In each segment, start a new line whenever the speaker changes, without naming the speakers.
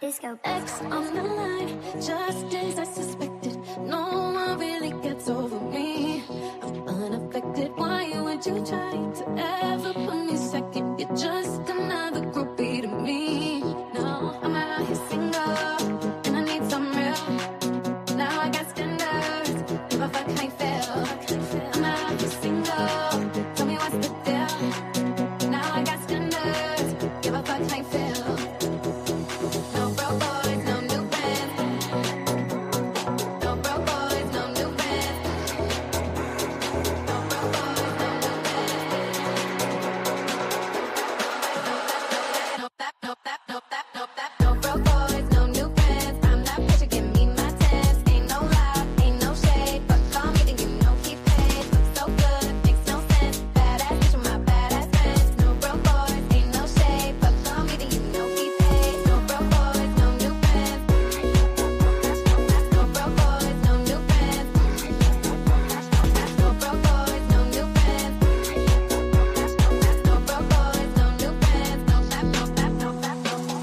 Disco X on the line, just as I suspected. No one really gets over me. I'm unaffected. Why would you try to ever put me second? You're just another groupie to me. No, I'm out here single, and I need some real. Now I got standards. If I fuck, I fail. I'm out here single. Tell me what's the deal. Now I got standards. If I fuck, I fail.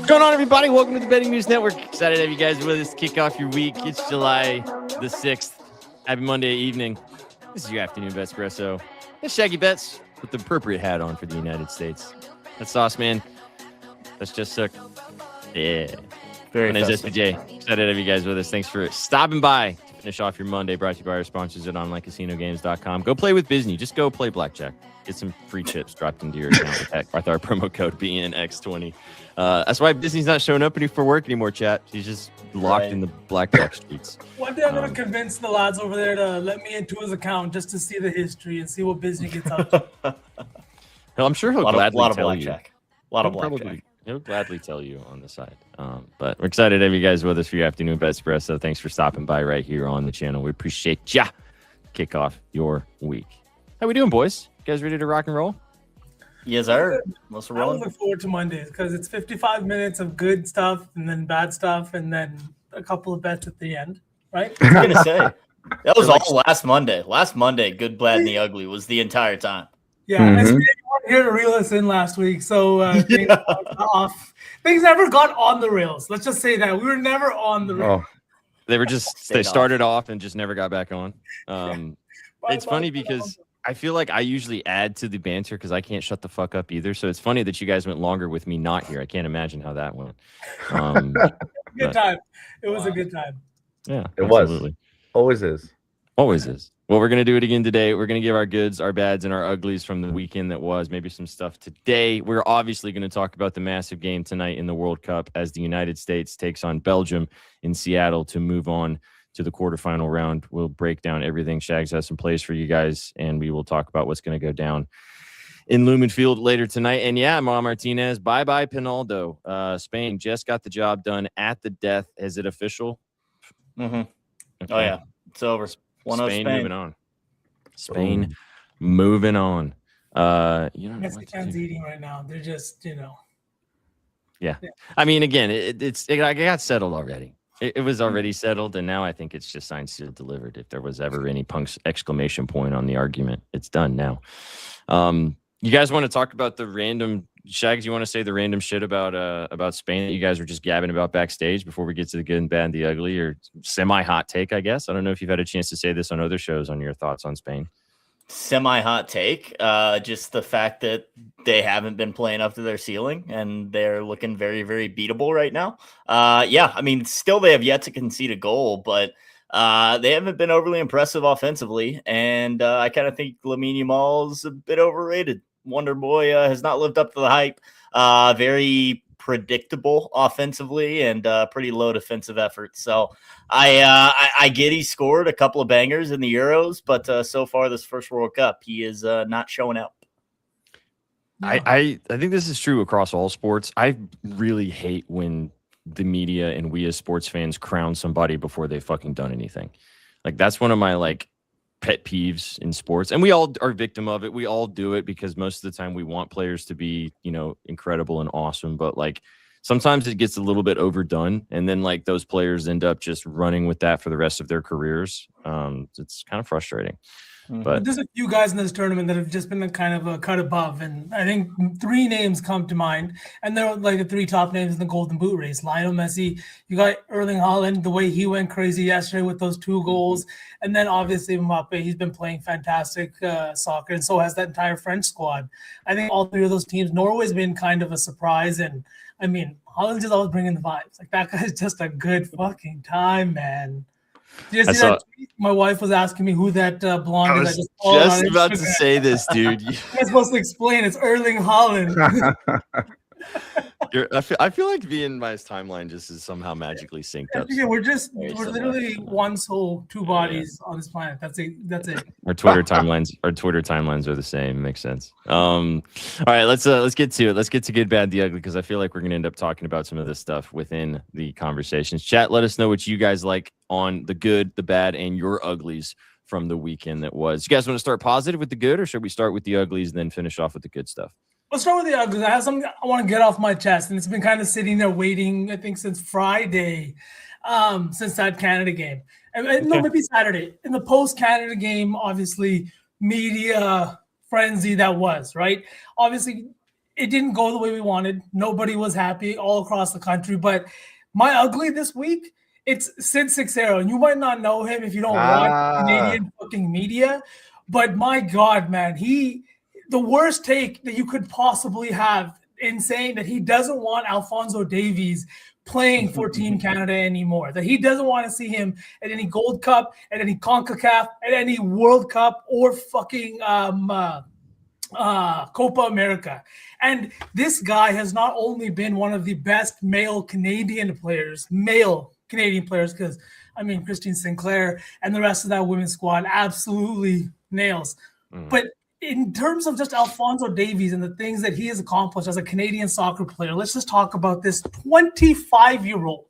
What's going on, everybody? Welcome to the Betting News Network. Excited to have you guys with us to kick off your week. It's July the 6th. Happy Monday evening. This is your afternoon Betspresso. That's Shaggy Bets with the appropriate hat on for the United States. That's Sauce Man. That's Just Suck. Yeah.
Very
nice, SPJ. Excited to have you guys with us. Thanks for stopping by to finish off your Monday. Brought to you by our sponsors at OnlineCasinoGames.com. Go play with Bizney. Just go play blackjack. Get some free chips dropped into your account with our promo code BNNX20. That's why Disney's not showing up for work anymore, chat. He's just locked in the blackjack streets.
One day I'm going to convince the lads over there to let me into his account just to see the history and see what Disney gets up to.
Well, I'm sure he'll gladly tell you.
A lot of blackjack.
He'll gladly tell you on the side. But we're excited to have you guys with us for your afternoon Betspresso. Thanks for stopping by right here on the channel. We appreciate ya. Kick off your week. How we doing, boys? You guys ready to rock and roll?
Yes, sir.
I look forward to Mondays because it's 55 minutes of good stuff and then bad stuff and then a couple of bets at the end, right?
I was going to say, that was all last Monday. Last Monday, good, bad, and the ugly was the entire time.
Yeah, you weren't here to reel us in last week, so things off. Things never got on the rails. Let's just say that. We were never on the rails.
They were they started off and just never got back on. It's funny because I feel like I usually add to the banter because I can't shut the fuck up either. So it's funny that you guys went longer with me not here. I can't imagine how that went.
Good time. It was a good time.
Yeah,
it
absolutely.
Was. Always is.
Always is. Well, we're going to do it again today. We're going to give our goods, our bads, and our uglies from the weekend that was. Maybe some stuff today. We're obviously going to talk about the massive game tonight in the World Cup as the United States takes on Belgium in Seattle to move on to the quarterfinal round. We'll break down everything. Shags has some plays for you guys, and we will talk about what's going to go down in Lumen Field later tonight. And yeah, Ma Martinez, bye-bye Pinaldo. Spain just got the job done at the death. Is it official?
Mm-hmm.
Okay.
Oh, yeah. It's over.
Spain moving on. Spain moving on.
Mexican's eating right now. They're just,
Yeah. I mean, again, it got settled already. It was already settled, and now I think it's just signed, sealed, delivered. If there was ever any exclamation point on the argument, it's done now. You guys want to talk about the random Shags? You want to say the random shit about Spain that you guys were just gabbing about backstage before we get to the good and bad and the ugly, or semi-hot take, I guess? I don't know if you've had a chance to say this on other shows on your thoughts on Spain.
Semi-hot take. Just the fact that they haven't been playing up to their ceiling and they're looking very, very beatable right now. Yeah, I mean, still they have yet to concede a goal, but they haven't been overly impressive offensively. And I kind of think Lamine Yamal is a bit overrated. Wonder Boy has not lived up to the hype. Very predictable offensively and pretty low defensive effort. So I get he scored a couple of bangers in the Euros, but so far this first World Cup, he is not showing up.
I think this is true across all sports. I really hate when the media and we as sports fans crown somebody before they've fucking done anything. Like, that's one of my pet peeves in sports, and we all are victim of it. We all do it because most of the time we want players to be, incredible and awesome, but sometimes it gets a little bit overdone, and then those players end up just running with that for the rest of their careers. It's kind of frustrating. But
there's a few guys in this tournament that have just been kind of a cut above, and I think 3 names come to mind, and they're like the 3 top names in the Golden Boot race. Lionel Messi, you got Erling Haaland, the way he went crazy yesterday with those 2 goals, and then obviously Mbappe, he's been playing fantastic soccer, and so has that entire French squad. I think all 3 of those teams, Norway's been kind of a surprise, and I mean, Haaland's just always bringing the vibes. Like, that guy's just a good fucking time, man. Did you see that tweet? My wife was asking me who that blonde
I
is.
was
Just
about to say this, dude.
You're supposed to explain. It's Erling Haaland.
I feel like V and my timeline just is somehow magically synced up.
Yeah, we're literally one soul, 2 bodies on this planet. That's it.
Our Twitter timelines are the same. Makes sense. All right, let's get to it. Let's get to good, bad, the ugly, because I feel like we're gonna end up talking about some of this stuff within the conversations. Chat, let us know what you guys like on the good, the bad, and your uglies from the weekend that was. You guys want to start positive with the good, or should we start with the uglies and then finish off with the good stuff?
Let's start with the uglies. I have something I want to get off my chest, and it's been kind of sitting there waiting, I think, since Friday, since that Canada game. No, maybe Saturday. In the post-Canada game, obviously, media frenzy that was, right? Obviously, it didn't go the way we wanted. Nobody was happy all across the country. But my ugly this week, it's Sid Seixeiro. And you might not know him if you don't watch Canadian fucking media. But my God, man, the worst take that you could possibly have in saying that he doesn't want Alphonso Davies playing for Team Canada anymore, that he doesn't want to see him at any Gold Cup, at any CONCACAF, at any World Cup, or fucking Copa America. And this guy has not only been one of the best male Canadian players, because, I mean, Christine Sinclair and the rest of that women's squad absolutely nails. But in terms of just Alphonso Davies and the things that he has accomplished as a Canadian soccer player, let's just talk about this 25-year-old.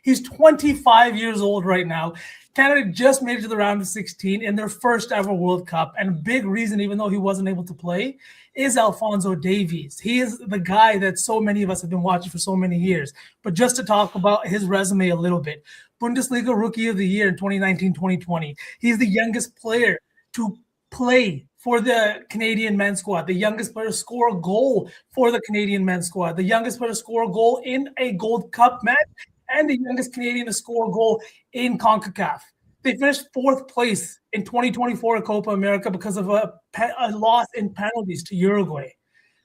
He's 25 years old right now. Canada just made it to the round of 16 in their first ever World Cup. And a big reason, even though he wasn't able to play, is Alphonso Davies. He is the guy that so many of us have been watching for so many years. But just to talk about his resume a little bit, Bundesliga Rookie of the Year in 2019-2020. He's the youngest player to play for the Canadian men's squad, the youngest player to score a goal for the Canadian men's squad, the youngest player to score a goal in a Gold Cup match, and the youngest Canadian to score a goal in CONCACAF. They finished 4th place in 2024 at Copa America because of a loss in penalties to Uruguay.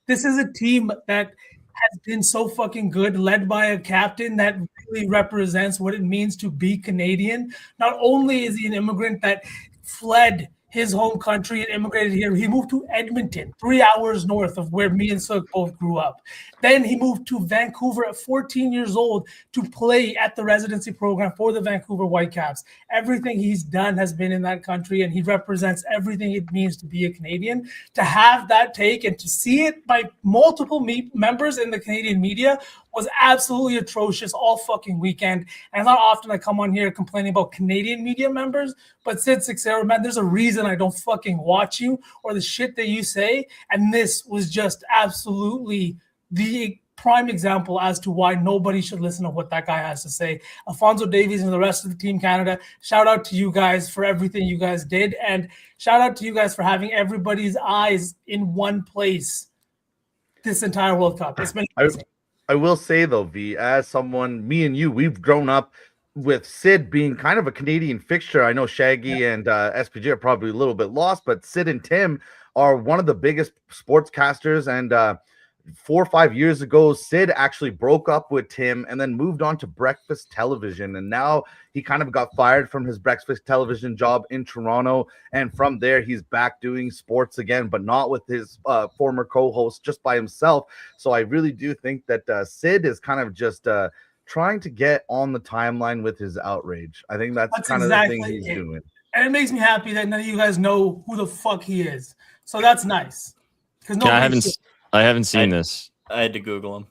This is a team that has been so fucking good, led by a captain that really represents what it means to be Canadian. Not only is he an immigrant that fled his home country and immigrated here, he moved to Edmonton, 3 hours north of where me and Suk both grew up. Then he moved to Vancouver at 14 years old to play at the residency program for the Vancouver Whitecaps. Everything he's done has been in that country, and he represents everything it means to be a Canadian. To have that take and to see it by multiple members in the Canadian media was absolutely atrocious all fucking weekend. And it's not often I come on here complaining about Canadian media members, but Sid Seixeiro, man, there's a reason I don't fucking watch you or the shit that you say. And this was just absolutely the prime example as to why nobody should listen to what that guy has to say. Alphonso Davies and the rest of the Team Canada, shout out to you guys for everything you guys did. And shout out to you guys for having everybody's eyes in one place this entire World Cup. It's been amazing.
I will say, though, V, as someone, me and you, we've grown up with Sid being kind of a Canadian fixture. I know Shaggy and SPG are probably a little bit lost, but Sid and Tim are one of the biggest sportscasters. And 4 or 5 years ago, Sid actually broke up with Tim and then moved on to Breakfast Television. And now he kind of got fired from his Breakfast Television job in Toronto. And from there, he's back doing sports again, but not with his former co-host, just by himself. So I really do think that Sid is kind of just trying to get on the timeline with his outrage. I think that's kind exactly of the thing he's doing.
And it makes me happy that none of you guys know who the fuck he is. So that's nice. Because
I haven't seen this.
I had to Google him.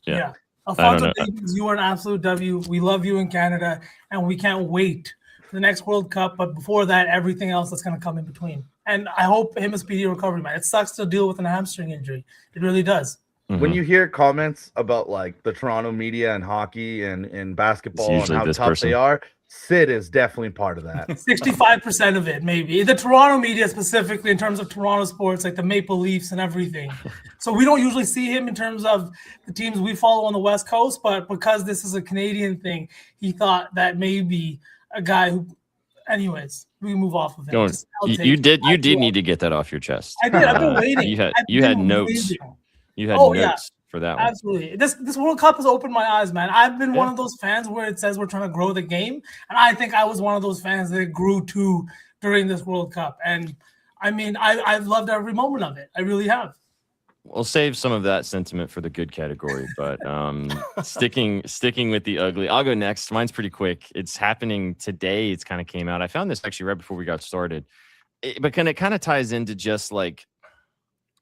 Yeah. Alphonso Davies, you are an absolute W. We love you in Canada, and we can't wait for the next World Cup. But before that, everything else that's going to come in between. And I hope him a speedy recovery, man. It sucks to deal with a hamstring injury. It really does.
when you hear comments about like the Toronto media and hockey and basketball and how tough they are, Sid is definitely part of that.
65% of it, maybe. The Toronto media specifically in terms of Toronto sports, like the Maple Leafs and everything. So we don't usually see him in terms of the teams we follow on the West Coast, but because this is a Canadian thing, he thought that maybe a guy who, anyways, we can move off of it.
You did need to get that off your chest.
I did. I've been waiting.
You had notes.
Waiting.
You had notes for that one.
Absolutely. This World Cup has opened my eyes, man. I've been one of those fans where it says we're trying to grow the game. And I think I was one of those fans that grew too during this World Cup. And I mean, I've loved every moment of it. I really have.
We'll save some of that sentiment for the good category, but sticking with the ugly. I'll go next. Mine's pretty quick. It's happening today. It's kind of came out. I found this actually right before we got started. But it kind of ties into just like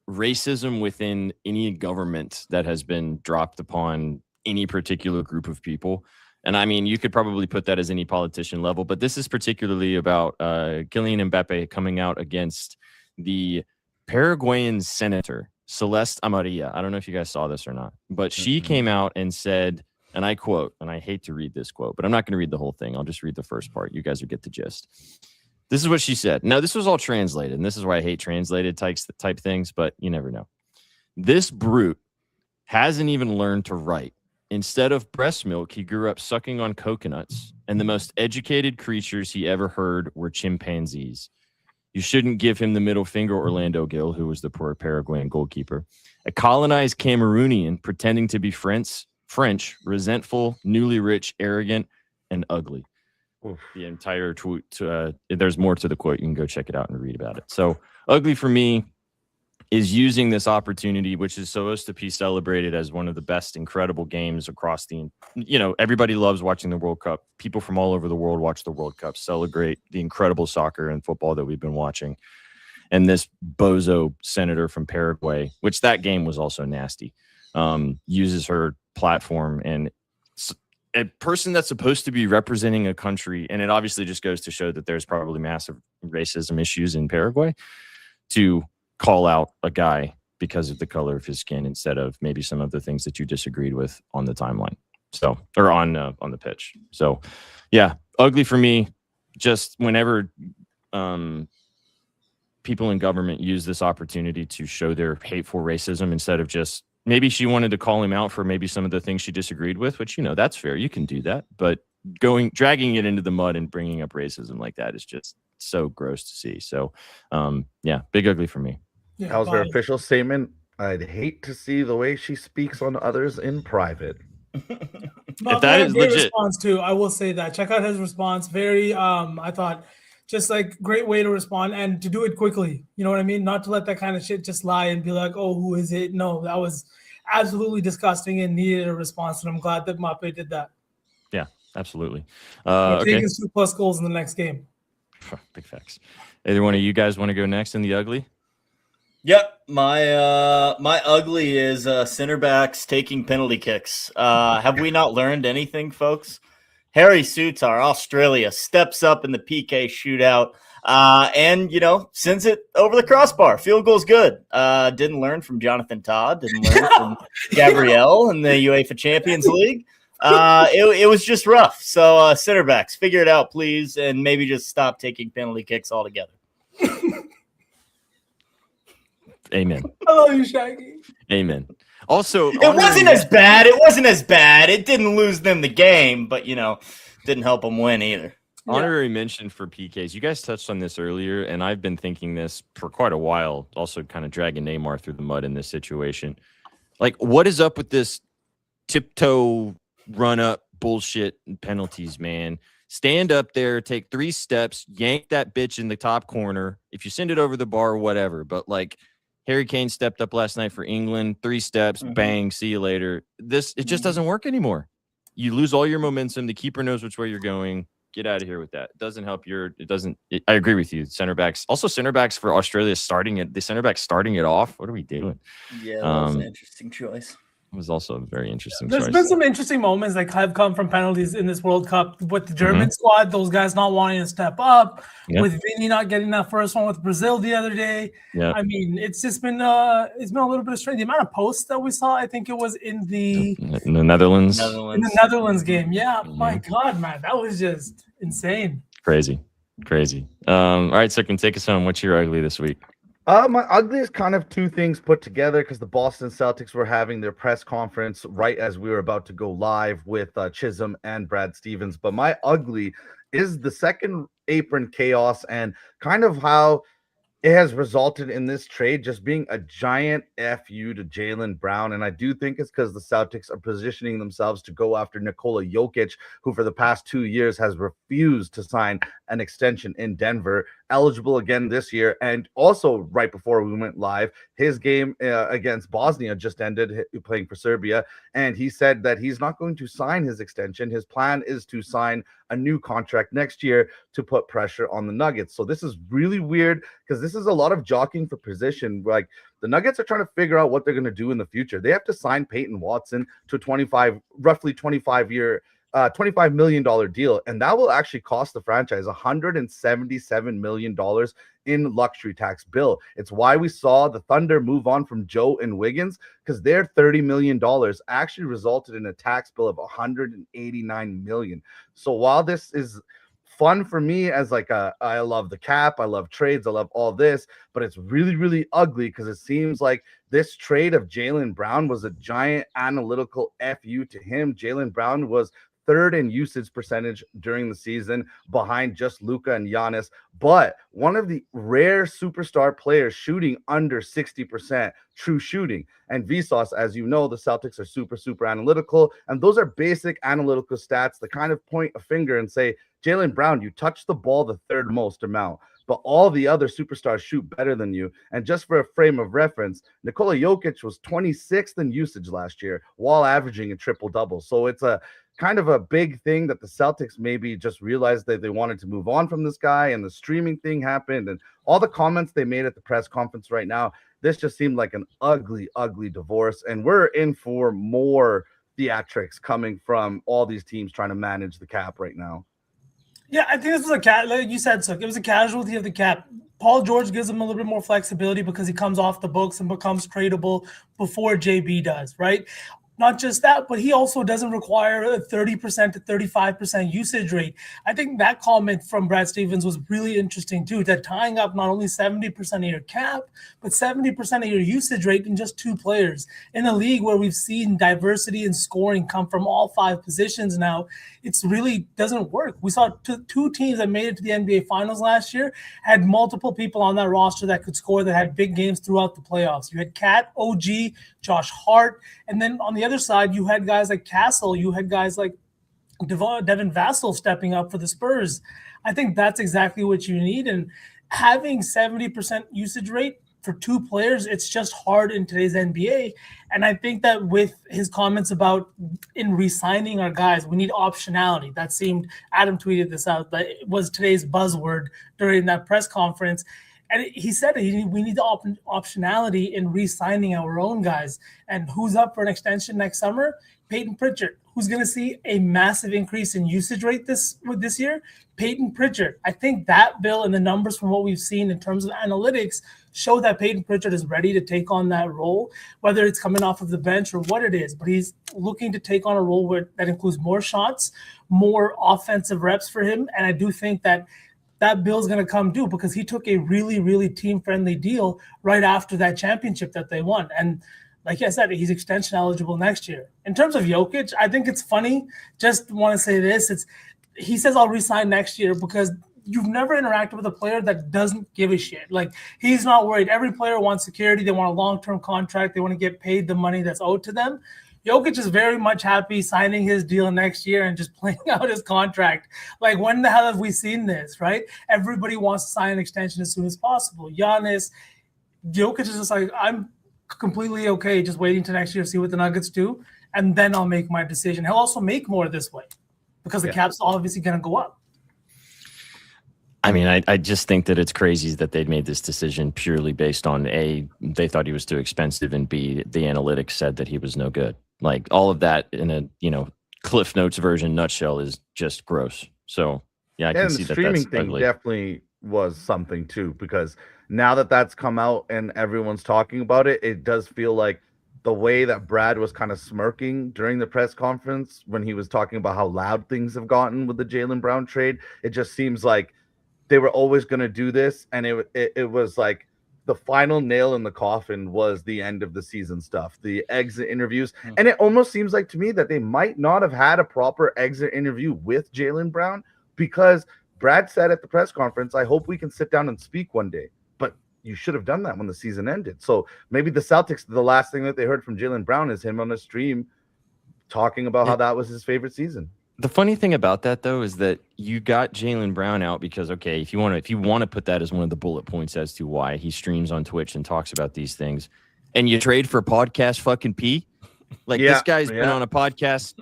racism within any government that has been dropped upon any particular group of people. And I mean, you could probably put that as any politician level, but this is particularly about Kylian Mbappe coming out against the Paraguayan senator, Celeste Amarilla. I don't know if you guys saw this or not, but she came out and said, and I quote, and I hate to read this quote, but I'm not going to read the whole thing. I'll just read the first part. You guys will get the gist. This is what she said. Now, this was all translated, and this is why I hate translated type things, but you never know. This brute hasn't even learned to write. Instead of breast milk, he grew up sucking on coconuts, and the most educated creatures he ever heard were chimpanzees. You shouldn't give him the middle finger, Orlando Gill, who was the poor Paraguayan goalkeeper. A colonized Cameroonian pretending to be French, resentful, newly rich, arrogant, and ugly. The entire tweet. There's more to the quote. You can go check it out and read about it. So ugly for me is using this opportunity, which is supposed to be celebrated as one of the best, incredible games across the, everybody loves watching the World Cup. People from all over the world watch the World Cup, celebrate the incredible soccer and football that we've been watching. And this bozo senator from Paraguay, which that game was also nasty, uses her platform and a person that's supposed to be representing a country, and it obviously just goes to show that there's probably massive racism issues in Paraguay, to call out a guy because of the color of his skin instead of maybe some of the things that you disagreed with on the timeline. So, or on the pitch. So, yeah, ugly for me. Just whenever people in government use this opportunity to show their hateful racism instead of just, maybe she wanted to call him out for maybe some of the things she disagreed with, which, that's fair. You can do that. But dragging it into the mud and bringing up racism like that is just so gross to see. So, big ugly for me.
Yeah, that was her official statement. I'd hate to see the way she speaks on others in private.
If that is legit.
Response too, I will say that. Check out his response. Very, I thought, just like great way to respond and to do it quickly. You know what I mean? Not to let that kind of shit just lie and be like, oh, who is it? No, that was absolutely disgusting and needed a response. And I'm glad that Mbappe did that.
Yeah, absolutely.
Taking 2+ goals in the next game.
Big facts. Either one of you guys want to go next in the ugly?
Yep, my ugly is center backs taking penalty kicks. Have we not learned anything, folks? Harry Sutar, Australia, steps up in the PK shootout and, sends it over the crossbar. Field goal's good. Didn't learn from Jonathan Todd. Didn't learn from Gabrielle in the UEFA Champions League. It was just rough. So center backs, figure it out, please, and maybe just stop taking penalty kicks altogether.
Amen.
I love you, Shaggy.
Amen. Also,
it wasn't as bad. It didn't lose them the game, but didn't help them win either.
Honorary mention for PKs. You guys touched on this earlier, and I've been thinking this for quite a while. Also, kind of dragging Neymar through the mud in this situation. Like, what is up with this tiptoe run up bullshit and penalties, man? Stand up there, take 3 steps, yank that bitch in the top corner. If you send it over the bar, whatever. But like, Harry Kane stepped up last night for England, 3 steps, bang, see you later. It just doesn't work anymore. You lose all your momentum. The keeper knows which way you're going. Get out of here with that. It doesn't help I agree with you. Center backs for Australia the center back starting it off. What are we doing?
Yeah, that was an interesting choice.
was also a very interesting
There's
choice.
been some interesting moments that have come from penalties in this World Cup with the German squad, those guys not wanting to step up, with Vinny not getting that first one with Brazil the other day.
Yeah.
I mean, it's just been a little bit of strange. The amount of posts that we saw, I think it was in the
Netherlands.
In the Netherlands game. Yeah, my God, man, that was just insane.
Crazy. All right, so can take us home. What's your ugly this week?
My ugly is kind of two things put together because the Boston Celtics were having their press conference right as we were about to go live with Chisholm and Brad Stevens. But my ugly is the second apron chaos and kind of how it has resulted in this trade just being a giant FU to Jaylen Brown. And I do think it's because the Celtics are positioning themselves to go after Nikola Jokic, who for the past 2 years has refused to sign an extension in Denver, eligible again this year. And also right before we went live, his game against Bosnia just ended, playing for Serbia. And he said that he's not going to sign his extension. His plan is to sign a new contract next year to put pressure on the Nuggets. So this is really weird because this is a lot of jockeying for position. Like the Nuggets are trying to figure out what they're going to do in the future. They have to sign Peyton Watson to a roughly 25-year $25 million deal, and that will actually cost the franchise $177 million in luxury tax bill. It's why we saw the Thunder move on from Joe and Wiggins, because their $30 million actually resulted in a tax bill of $189 million. So while this is fun for me as I love the cap, I love trades, I love all this, but it's really, really ugly because it seems like this trade of Jaylen Brown was a giant analytical FU to him. Jaylen Brown was third in usage percentage during the season behind just Luka and Giannis, but one of the rare superstar players shooting under 60% true shooting. And Vsauce, as you know, the Celtics are super analytical, and those are basic analytical stats that kind of point a finger and say, Jaylen Brown, you touch the ball the third most amount, but all the other superstars shoot better than you. And just for a frame of reference, Nikola Jokic was 26th in usage last year while averaging a triple-double. So it's a kind of a big thing that the Celtics maybe just realized that they wanted to move on from this guy, and the streaming thing happened, and all the comments they made at the press conference right now, this just seemed like an ugly divorce, and we're in for more theatrics coming from all these teams trying to manage the cap right now.
Yeah, I think this was like you said, Suk, it was a casualty of the cap. Paul George gives him a little bit more flexibility because he comes off the books and becomes tradable before JB does, right? Not just that, but he also doesn't require a 30% to 35% usage rate. I think that comment from Brad Stevens was really interesting too, that tying up not only 70% of your cap, but 70% of your usage rate in just two players. In a league where we've seen diversity in scoring come from all five positions now, it's really doesn't work. We saw two teams that made it to the NBA Finals last year had multiple people on that roster that could score, that had big games throughout the playoffs. You had Kat, OG, Josh Hart, and then on the other side, you had guys like Castle, you had guys like Devin Vassell stepping up for the Spurs. I think that's exactly what you need. And having 70% usage rate for two players, it's just hard in today's NBA. And I think that with his comments about in re-signing our guys, we need optionality. That seemed, Adam tweeted this out, that it was today's buzzword during that press conference. And he said we need the optionality in re-signing our own guys. And who's up for an extension next summer? Peyton Pritchard. Who's going to see a massive increase in usage rate this year? Peyton Pritchard. I think that bill and the numbers from what we've seen in terms of analytics show that Peyton Pritchard is ready to take on that role, whether it's coming off of the bench or what it is. But he's looking to take on a role that includes more shots, more offensive reps for him. And I do think that bill's going to come due because he took a really, really team-friendly deal right after that championship that they won. And like I said, he's extension eligible next year. In terms of Jokic, I think it's funny. Just want to say this. He says, I'll resign next year because you've never interacted with a player that doesn't give a shit. Like, he's not worried. Every player wants security. They want a long-term contract. They want to get paid the money that's owed to them. Jokic is very much happy signing his deal next year and just playing out his contract. Like, when the hell have we seen this, right? Everybody wants to sign an extension as soon as possible. Giannis, Jokic is just like, I'm completely okay just waiting till next year to see what the Nuggets do, and then I'll make my decision. He'll also make more this way because the cap's obviously going to go up.
I mean, I just think that it's crazy that they'd made this decision purely based on A, they thought he was too expensive, and B, the analytics said that he was no good. Like all of that in a, Cliff Notes version nutshell is just gross. So yeah, I can
And
see
the
that
streaming
that's
thing
ugly.
definitely was something too, because now that that's come out and everyone's talking about it, it does feel like the way that Brad was kind of smirking during the press conference when he was talking about how loud things have gotten with the Jaylen Brown trade, it just seems like they were always going to do this, and it was like the final nail in the coffin was the end of the season stuff, the exit interviews. And it almost seems like to me that they might not have had a proper exit interview with Jaylen Brown, because Brad said at the press conference, I hope we can sit down and speak one day. But you should have done that when the season ended. So maybe the Celtics, the last thing that they heard from Jaylen Brown is him on a stream talking about how that was his favorite season.
The funny thing about that, though, is that you got Jaylen Brown out because, okay, if you want to put that as one of the bullet points as to why he streams on Twitch and talks about these things, and you trade for podcast fucking P, like this guy's been on a podcast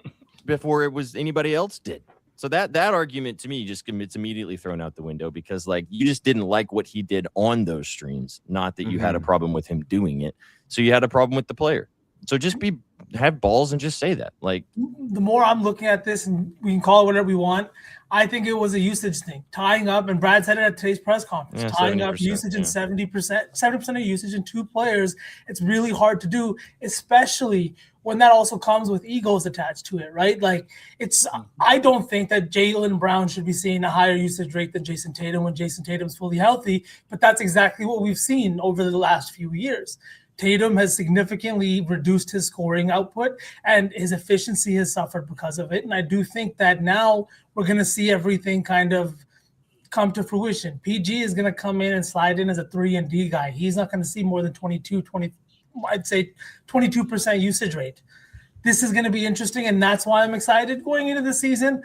before it was anybody else did. So that argument to me it's immediately thrown out the window, because like you just didn't like what he did on those streams, not that you had a problem with him doing it. So you had a problem with the player. So just have balls and just say that. Like,
the more I'm looking at this, and we can call it whatever we want, I think it was a usage thing, tying up, and Brad said it at today's press conference, tying up usage in 70% of usage in two players. It's really hard to do, especially when that also comes with egos attached to it, right? Like I don't think that Jaylen Brown should be seeing a higher usage rate than Jason Tatum when Jason Tatum's fully healthy, but that's exactly what we've seen over the last few years. Tatum has significantly reduced his scoring output, and his efficiency has suffered because of it. And I do think that now we're going to see everything kind of come to fruition. PG is going to come in and slide in as a 3-and-D guy. He's not going to see more than 22% usage rate. This is going to be interesting, and that's why I'm excited going into the season.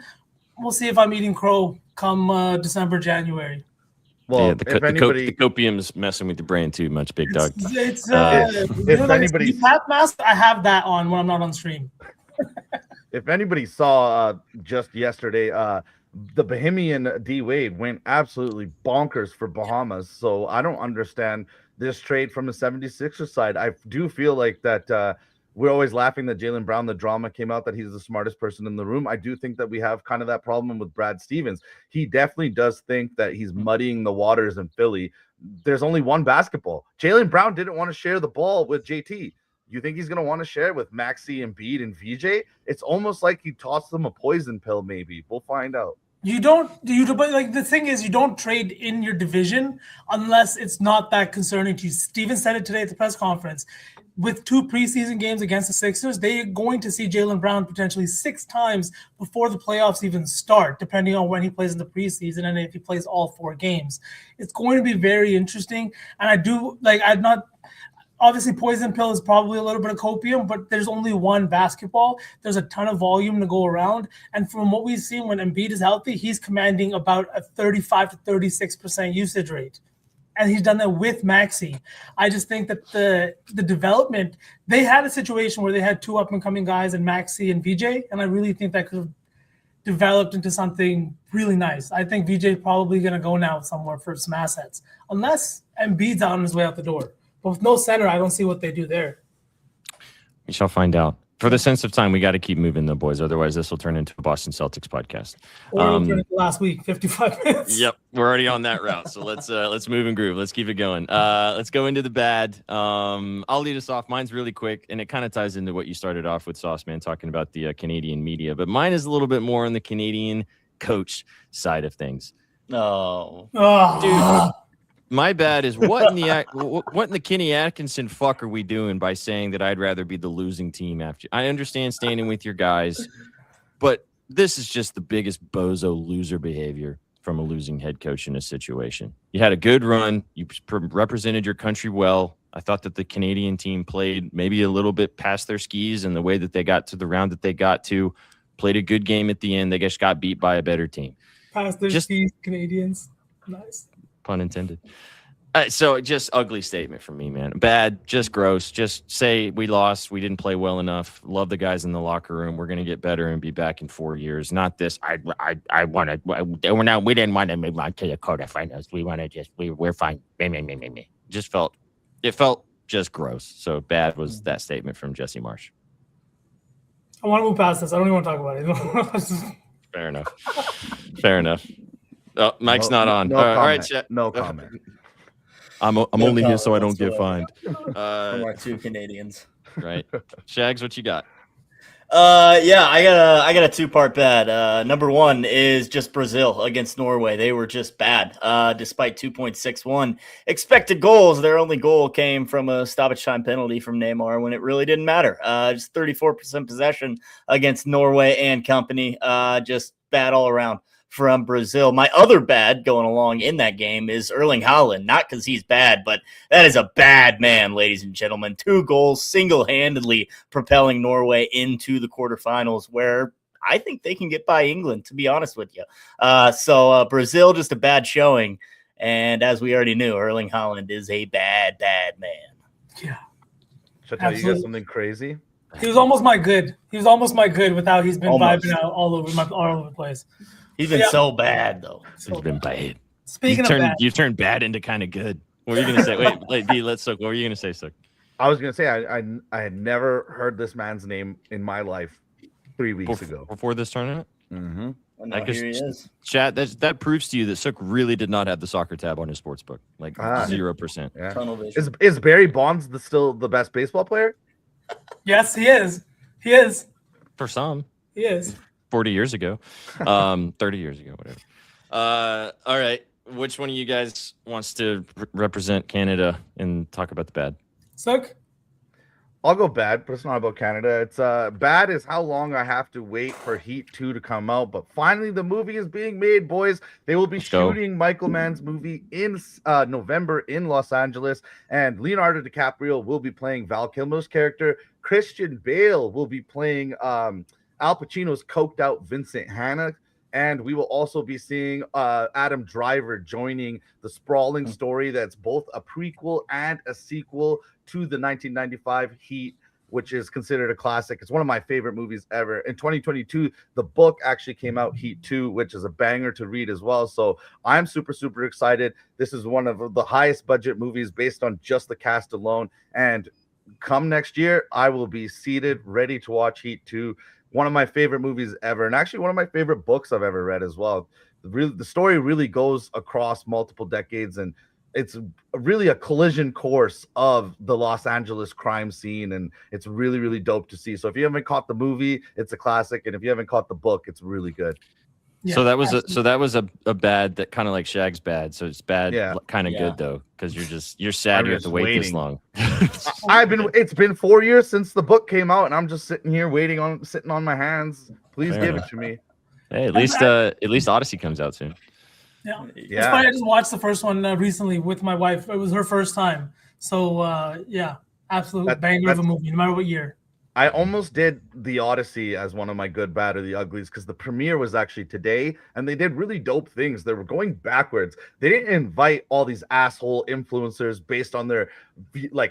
We'll see if I'm eating crow come December, January.
Well, the copium's messing with the brain too much, big dog.
If anybody mask, I have that on when I'm not on stream.
If anybody saw just yesterday, the Bahamian D Wade went absolutely bonkers for Bahamas. So I don't understand this trade from the 76ers side. I do feel like that we're always laughing that Jaylen Brown, the drama came out that he's the smartest person in the room. I do think that we have kind of that problem with Brad Stevens. He definitely does think that he's muddying the waters in Philly. There's only one basketball. Jaylen Brown didn't want to share the ball with JT. You think he's going to want to share it with Maxey, Embiid, and VJ? It's almost like he tossed them a poison pill, maybe. We'll find out. But
like the thing is, you don't trade in your division unless it's not that concerning to you. Steven said it today at the press conference. With 2 preseason games against the Sixers, they're going to see Jaylen Brown potentially 6 times before the playoffs even start, depending on when he plays in the preseason and if he plays all 4 games. It's going to be very interesting. And obviously poison pill is probably a little bit of copium, but there's only one basketball. There's a ton of volume to go around. And from what we've seen when Embiid is healthy, he's commanding about a 35 to 36% usage rate. And he's done that with Maxey. I just think that the development, they had a situation where they had 2 up-and-coming guys in Maxey and VJ, and I really think that could have developed into something really nice. I think VJ is probably going to go now somewhere for some assets, unless Embiid's on his way out the door. But with no center, I don't see what they do there.
We shall find out. For the sense of time, we got to keep moving, though, boys. Otherwise, this will turn into a Boston Celtics podcast.
Or it'll turn into last week, 55 minutes.
Yep, we're already on that route. So let's move and groove. Let's keep it going. Let's go into the bad. I'll lead us off. Mine's really quick, and it kind of ties into what you started off with, Sauceman, talking about the Canadian media. But mine is a little bit more on the Canadian coach side of things.
Oh,
dude. My bad is what in the Kenny Atkinson fuck are we doing by saying that I'd rather be the losing team after? I understand standing with your guys, but this is just the biggest bozo loser behavior from a losing head coach in a situation. You had a good run. You represented your country well. I thought that the Canadian team played maybe a little bit past their skis in the way that they got to the round that they got to, played a good game at the end. They just got beat by a better team.
Past their skis, Canadians. Nice.
Pun intended. So just ugly statement from me, man. Bad, just gross. Just say we lost. We didn't play well enough. Love the guys in the locker room. We're gonna get better and be back in 4 years. Not this. I want to. We didn't want to move on to the quarterfinals. We want to just. We're fine. Me. Just felt. It felt just gross. So bad was that statement from Jesse Marsh.
I want to move past this. I don't even want to talk about it.
Fair enough. Oh, Mike's not on.
No
All
comment.
right, chat.
No comment.
I'm only here so I don't get fined.
From our two Canadians.
Right. Shags, what you got?
Yeah, I got a two-part bad. Number one is just Brazil against Norway. They were just bad. Despite 2.61 expected goals, their only goal came from a stoppage time penalty from Neymar when it really didn't matter. Just 34% possession against Norway and company. Just bad all around from Brazil. My other bad going along in that game is Erling Haaland, not because he's bad, but that is a bad man, ladies and gentlemen. 2 goals single-handedly propelling Norway into the quarterfinals, where I think they can get by England, to be honest with you. So Brazil, just a bad showing. And as we already knew, Erling Haaland is a bad man.
Yeah.
Should I tell you
Absolutely.
guys something crazy?
He was almost my good. With how he's been
Almost.
vibing out all over the place.
He's been so bad, though.
It's been bad.
Speaking of bad,
You turned bad into kind of good. What were you gonna say? Wait, D, let's look. What were you gonna say, Sook?
I was gonna say I had never heard this man's name in my life 3 weeks ago.
Before this tournament?
Mm-hmm.
And now here he is.
Chat, that proves to you that Sook really did not have the soccer tab on his sports book. Like 0%.
Yeah.
Tunnel vision.
Is Barry Bonds still the best baseball player?
yes, he is. He is.
For some.
He is.
40 years ago. 30 years ago, whatever. All right. Which one of you guys wants to represent Canada and talk about the bad?
Sook?
I'll go bad, but it's not about Canada. It's bad is how long I have to wait for Heat 2 to come out. But finally, the movie is being made, boys. They will be shooting Michael Mann's movie in November in Los Angeles, and Leonardo DiCaprio will be playing Val Kilmer's character. Christian Bale will be playing Al Pacino's coked out Vincent Hanna. And we will also be seeing Adam Driver joining the sprawling story that's both a prequel and a sequel to the 1995 Heat, which is considered a classic. It's one of my favorite movies ever. In 2022, the book actually came out, Heat 2, which is a banger to read as well. So I'm super, super excited. This is one of the highest budget movies based on just the cast alone. And come next year, I will be seated, ready to watch Heat 2. One of my favorite movies ever, and actually one of my favorite books I've ever read as well. The story really goes across multiple decades, and it's really a collision course of the Los Angeles crime scene, and it's really, really dope to see. So if you haven't caught the movie, it's a classic, and if you haven't caught the book, it's really good.
Yeah, so that was a bad, that kind of like Shag's bad. So it's bad, kind of good though, because you're sad you have to wait this long.
It's been 4 years since the book came out, and I'm just sitting here sitting on my hands. Please give it to me.
Hey, at least Odyssey comes out soon.
Yeah. It's funny. I just watched the first one recently with my wife. It was her first time. So absolute banger of a movie, no matter what year.
I almost did the Odyssey as one of my good, bad, or the uglies because the premiere was actually today, and they did really dope things. They were going backwards. They didn't invite all these asshole influencers based on their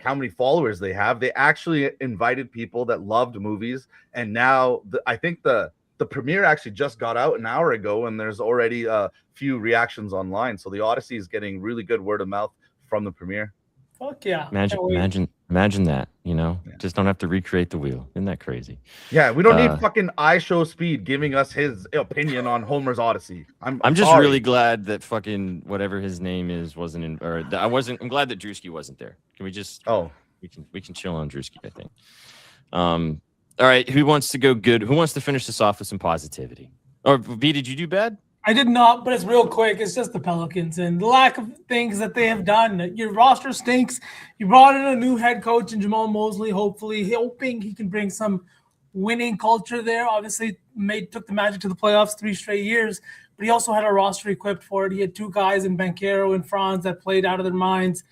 how many followers they have. They actually invited people that loved movies, and now I think the premiere actually just got out an hour ago, and there's already a few reactions online. So the Odyssey is getting really good word of mouth from the premiere.
Fuck yeah.
Imagine that, just don't have to recreate the wheel. Isn't that crazy?
Yeah, we don't need fucking iShowSpeed giving us his opinion on Homer's Odyssey. I'm
just
sorry.
really glad that fucking whatever his name is wasn't in, I'm glad that Drewski wasn't there. Can we just, we can chill on Drewski, I think. All right, who wants to go good? Who wants to finish this off with some positivity? Or V, did you do bad?
I did not, but it's real quick. It's just the Pelicans and the lack of things that they have done. Your roster stinks. You brought in a new head coach in Jamal Mosley, hoping he can bring some winning culture there. Obviously, took the Magic to the playoffs 3 straight years, but he also had a roster equipped for it. He had 2 guys in Banchero and Franz that played out of their minds.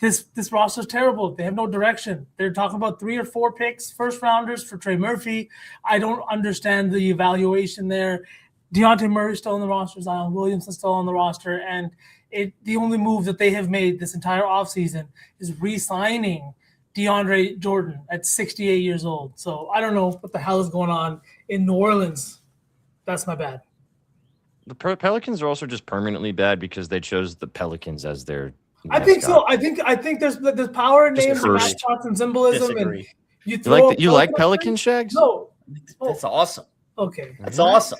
This roster is terrible. They have no direction. They're talking about 3 or 4 picks, first rounders for Trey Murphy. I don't understand the evaluation there. Dejounte Murray's still on the roster. Zion Williamson's still on the roster. And The only move that they have made this entire offseason is re-signing DeAndre Jordan at 68 years old. So I don't know what the hell is going on in New Orleans. That's my bad.
The Pelicans are also just permanently bad because they chose the Pelicans as their
I think so. I think there's power in names and
Disagree.
mascots and symbolism.
Disagree.
And
You like Pelican, Shags?
No.
That's awesome.
Okay.
That's awesome.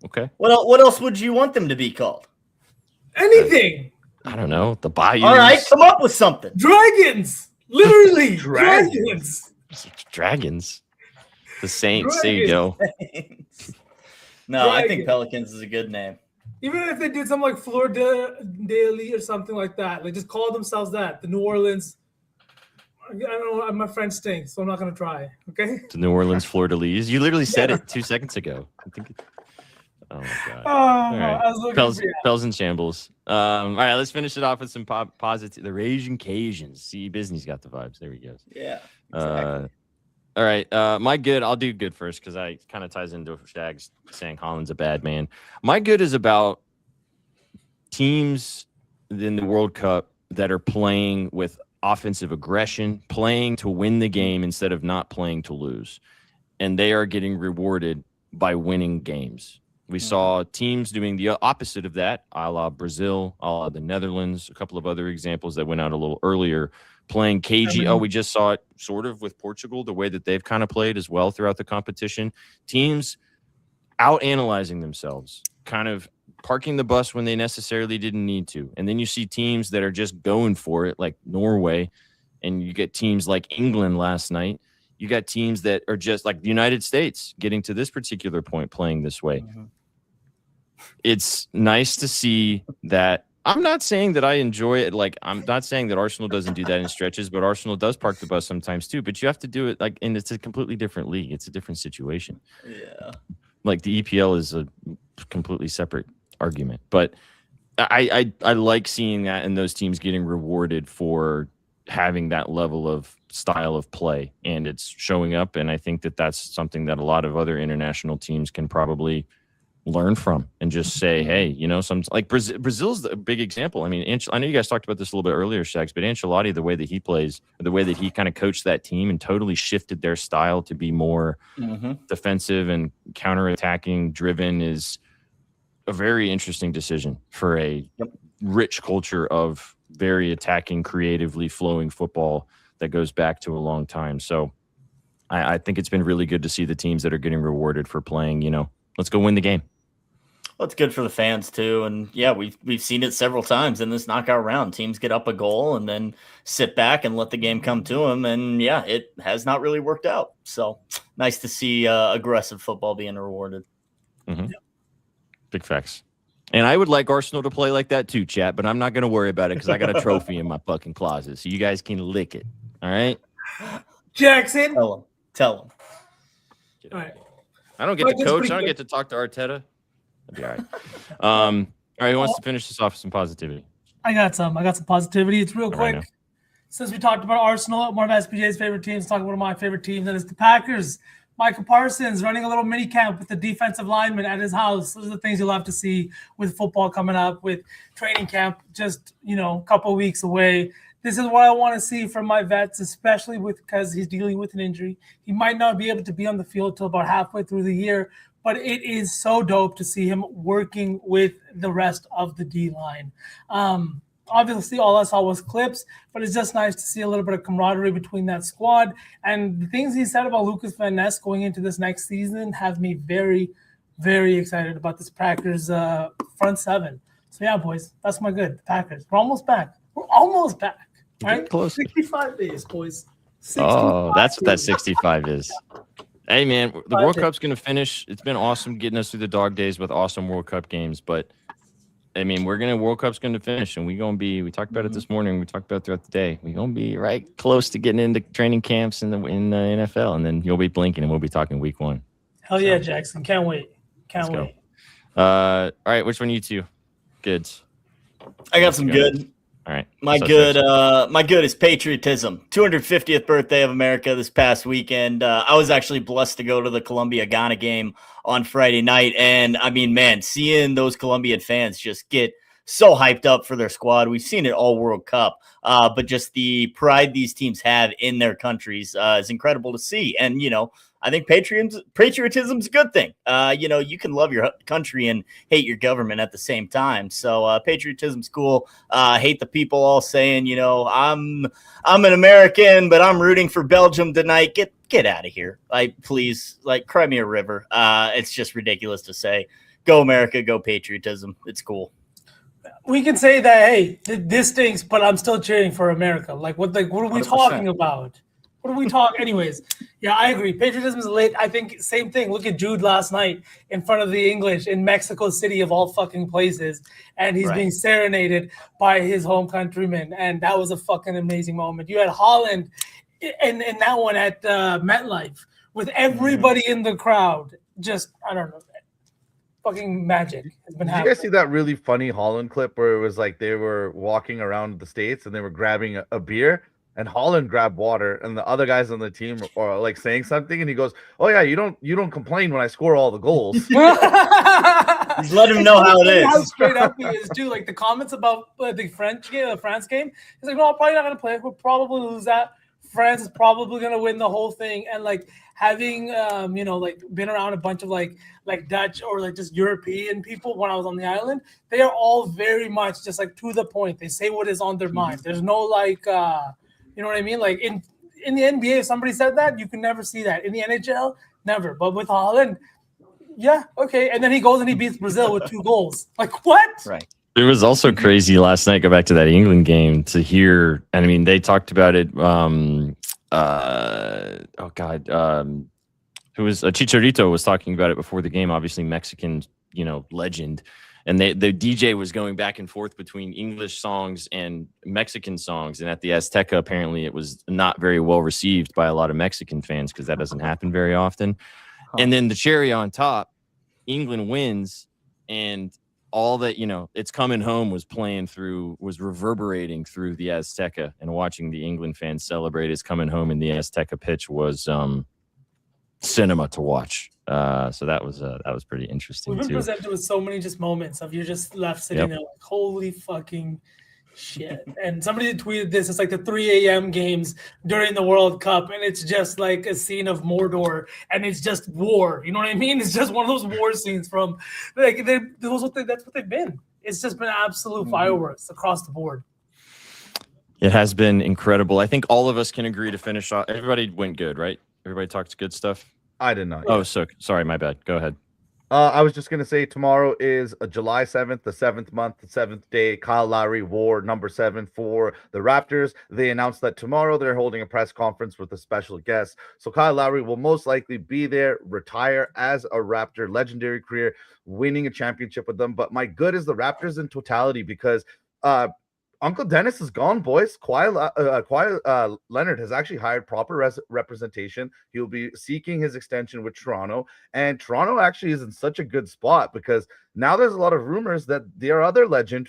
Okay.
What else would you want them to be called?
Anything.
I don't know. The Bayou.
All right, come up with something.
Dragons. Literally.
Dragons.
Dragons. The Saints.
Dragons.
There you go.
No, I think
Dragon.
Pelicans is a good name.
Even if they did something like Fleur de Lis or something like that, like just call themselves that, the New Orleans. I don't know. My friend stinks, so I'm not going to try. Okay.
The New Orleans Fleur-de-Lis. You literally said it 2 seconds ago. I think. Oh my god.
All
right.
I was looking for you.
Bells and shambles. All right, let's finish it off with some positive. The Raging Cajuns. See, Disney's got the vibes. There he goes.
Yeah. Exactly.
All right. My good. I'll do good first because I kind of ties into Shags saying Holland's a bad man. My good is about teams in the World Cup that are playing with offensive aggression, playing to win the game instead of not playing to lose. And they are getting rewarded by winning games. We saw teams doing the opposite of that, a la Brazil, a la the Netherlands, a couple of other examples that went out a little earlier, playing cagey. We just saw it sort of with Portugal, the way that they've kind of played as well throughout the competition. Teams out-analyzing themselves, kind of parking the bus when they necessarily didn't need to. And then you see teams that are just going for it, like Norway, and you get teams like England last night. You got teams that are just like the United States getting to this particular point playing this way. It's nice to see that. I'm not saying that I enjoy it. Like, I'm not saying that Arsenal doesn't do that in stretches, but Arsenal does park the bus sometimes too. But you have to do it like, and it's a completely different league. It's a different situation.
Yeah.
Like the EPL is a completely separate argument. But I like seeing that and those teams getting rewarded for having that level of style of play, and it's showing up. And I think that that's something that a lot of other international teams can probably learn from and just say, hey, you know, some like Brazil's a big example. I mean, I know you guys talked about this a little bit earlier, Shags, but Ancelotti, the way that he plays, the way that he kind of coached that team and totally shifted their style to be more defensive and counterattacking driven is a very interesting decision for a rich culture of very attacking, creatively flowing football that goes back to a long time. So I think it's been really good to see the teams that are getting rewarded for playing, you know, let's go win the game.
Well, it's good for the fans too, and yeah, we've seen it several times in this knockout round. Teams get up a goal and then sit back and let the game come to them, and yeah, it has not really worked out. So nice to see aggressive football being rewarded.
Big facts. And I would like Arsenal to play like that too, chat, but I'm not going to worry about it because I got a trophy in my fucking closet, so you guys can lick it. All right,
Jackson.
Tell them.
All right.
I don't get to coach. I don't get to talk to Arteta. That'd be all right. All right, who wants to finish this off with some positivity?
I got some positivity. It's real
Right
quick.
now.
Since we talked about Arsenal, one of SPJ's favorite teams, talk about one of my favorite teams, and it's the Packers. Michael Parsons running a little mini camp with the defensive lineman at his house. Those are the things you'll have to see with football coming up, with training camp just, you know, a couple of weeks away. This is what I want to see from my vets, especially because he's dealing with an injury. He might not be able to be on the field till about halfway through the year, but it is so dope to see him working with the rest of the D-line. Obviously, all I saw was clips, but it's just nice to see a little bit of camaraderie between that squad. And the things he said about Lucas Van Ness going into this next season have me very, very excited about this Packers front seven. So, yeah, boys, that's my good. The Packers. We're almost back. Right?
Close.
65 days, boys. 65
Oh, that's what that
days.
65 is. Hey, man, the World Cup's going to finish. It's been awesome getting us through the dog days with awesome World Cup games. But, I mean, World Cup's going to finish, and we talked about it this morning. We talked about it throughout the day. We're going to be right close to getting into training camps in the NFL, and then you'll be blinking, and we'll be talking week one.
Hell yeah, Jackson. Can't wait. Can't
Let's
wait.
All right, which one are you two? Goods.
I got some good.
All right.
My good is patriotism. 250th birthday of America this past weekend. I was actually blessed to go to the Colombia-Ghana game on Friday night. And, I mean, man, seeing those Colombian fans just get so hyped up for their squad. We've seen it all World Cup, but just the pride these teams have in their countries is incredible to see. And, I think patriotism is a good thing. You can love your country and hate your government at the same time. So patriotism's cool. Hate the people all saying, I'm an American, but I'm rooting for Belgium tonight. Get out of here. Please, cry me a river. It's just ridiculous to say. Go America, go patriotism. It's cool.
We can say that, hey, this stinks, but I'm still cheering for America. What are we
100%.
talking about? What are we talking? Anyways, yeah, I agree. Patriotism is lit. I think same thing. Look at Jude last night in front of the English in Mexico City of all fucking places, and he's being serenaded by his home countrymen, and that was a fucking amazing moment. You had Holland in that one at MetLife with everybody in the crowd. Just, I don't know. Fucking magic has been happening.
Did you guys see that really funny Holland clip where it was like they were walking around the States and they were grabbing a beer, and Holland grabbed water, and the other guys on the team are like saying something, and he goes, "Oh yeah, you don't complain when I score all the goals."
Just let him know how it is.
How straight up he is too. Like the comments about the France game, he's like, "No, I'm probably not gonna play. We'll probably lose that. France is probably gonna win the whole thing." And having been around a bunch of like Dutch or just European people when I was on the island, they are all very much just to the point. They say what is on their mind. There's no you know what I mean? In the NBA, if somebody said that, you can never see that. In the NHL, never. But with Holland, yeah, okay. And then he goes and he beats Brazil with 2 goals. What?
Right.
It was also crazy last night. Go back to that England game to hear. And I mean, they talked about it. Who was Chicharito was talking about it before the game. Obviously, Mexican, legend. And the DJ was going back and forth between English songs and Mexican songs. And at the Azteca, apparently, it was not very well received by a lot of Mexican fans because that doesn't happen very often. And then the cherry on top, England wins, and all that, It's Coming Home was reverberating through the Azteca, and watching the England fans celebrate It's Coming Home in the Azteca pitch was cinema to watch. So that was pretty interesting.
We've been presented with so many just moments of you're just left sitting there holy fucking shit. And somebody tweeted this. It's the 3 a.m. games during the World Cup, and it's just like a scene of Mordor, and it's just war. You know what I mean? It's just one of those war scenes from that's what they've been. It's just been absolute fireworks across the board.
It has been incredible. I think all of us can agree to finish off. Everybody went good, right? Everybody talked good stuff.
I did not.
Oh, so sorry, my bad. Go ahead.
I was just going to say tomorrow is July 7th, the 7th month, the 7th day. Kyle Lowry wore number 7 for the Raptors. They announced that tomorrow they're holding a press conference with a special guest. So Kyle Lowry will most likely be there, retire as a Raptor, legendary career, winning a championship with them. But my good is the Raptors in totality, because Uncle Dennis is gone, boys. Kawhi Leonard has actually hired proper representation. He'll be seeking his extension with Toronto, and Toronto actually is in such a good spot because now there's a lot of rumors that their other legend,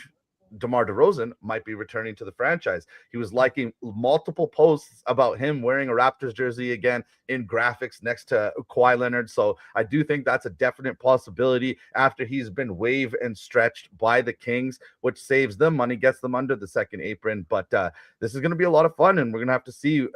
DeMar DeRozan, might be returning to the franchise. He was liking multiple posts about him wearing a Raptors jersey again in graphics next to Kawhi Leonard. So I do think that's a definite possibility after he's been waived and stretched by the Kings, which saves them money, gets them under the second apron. But this is going to be a lot of fun, and we're going to have to see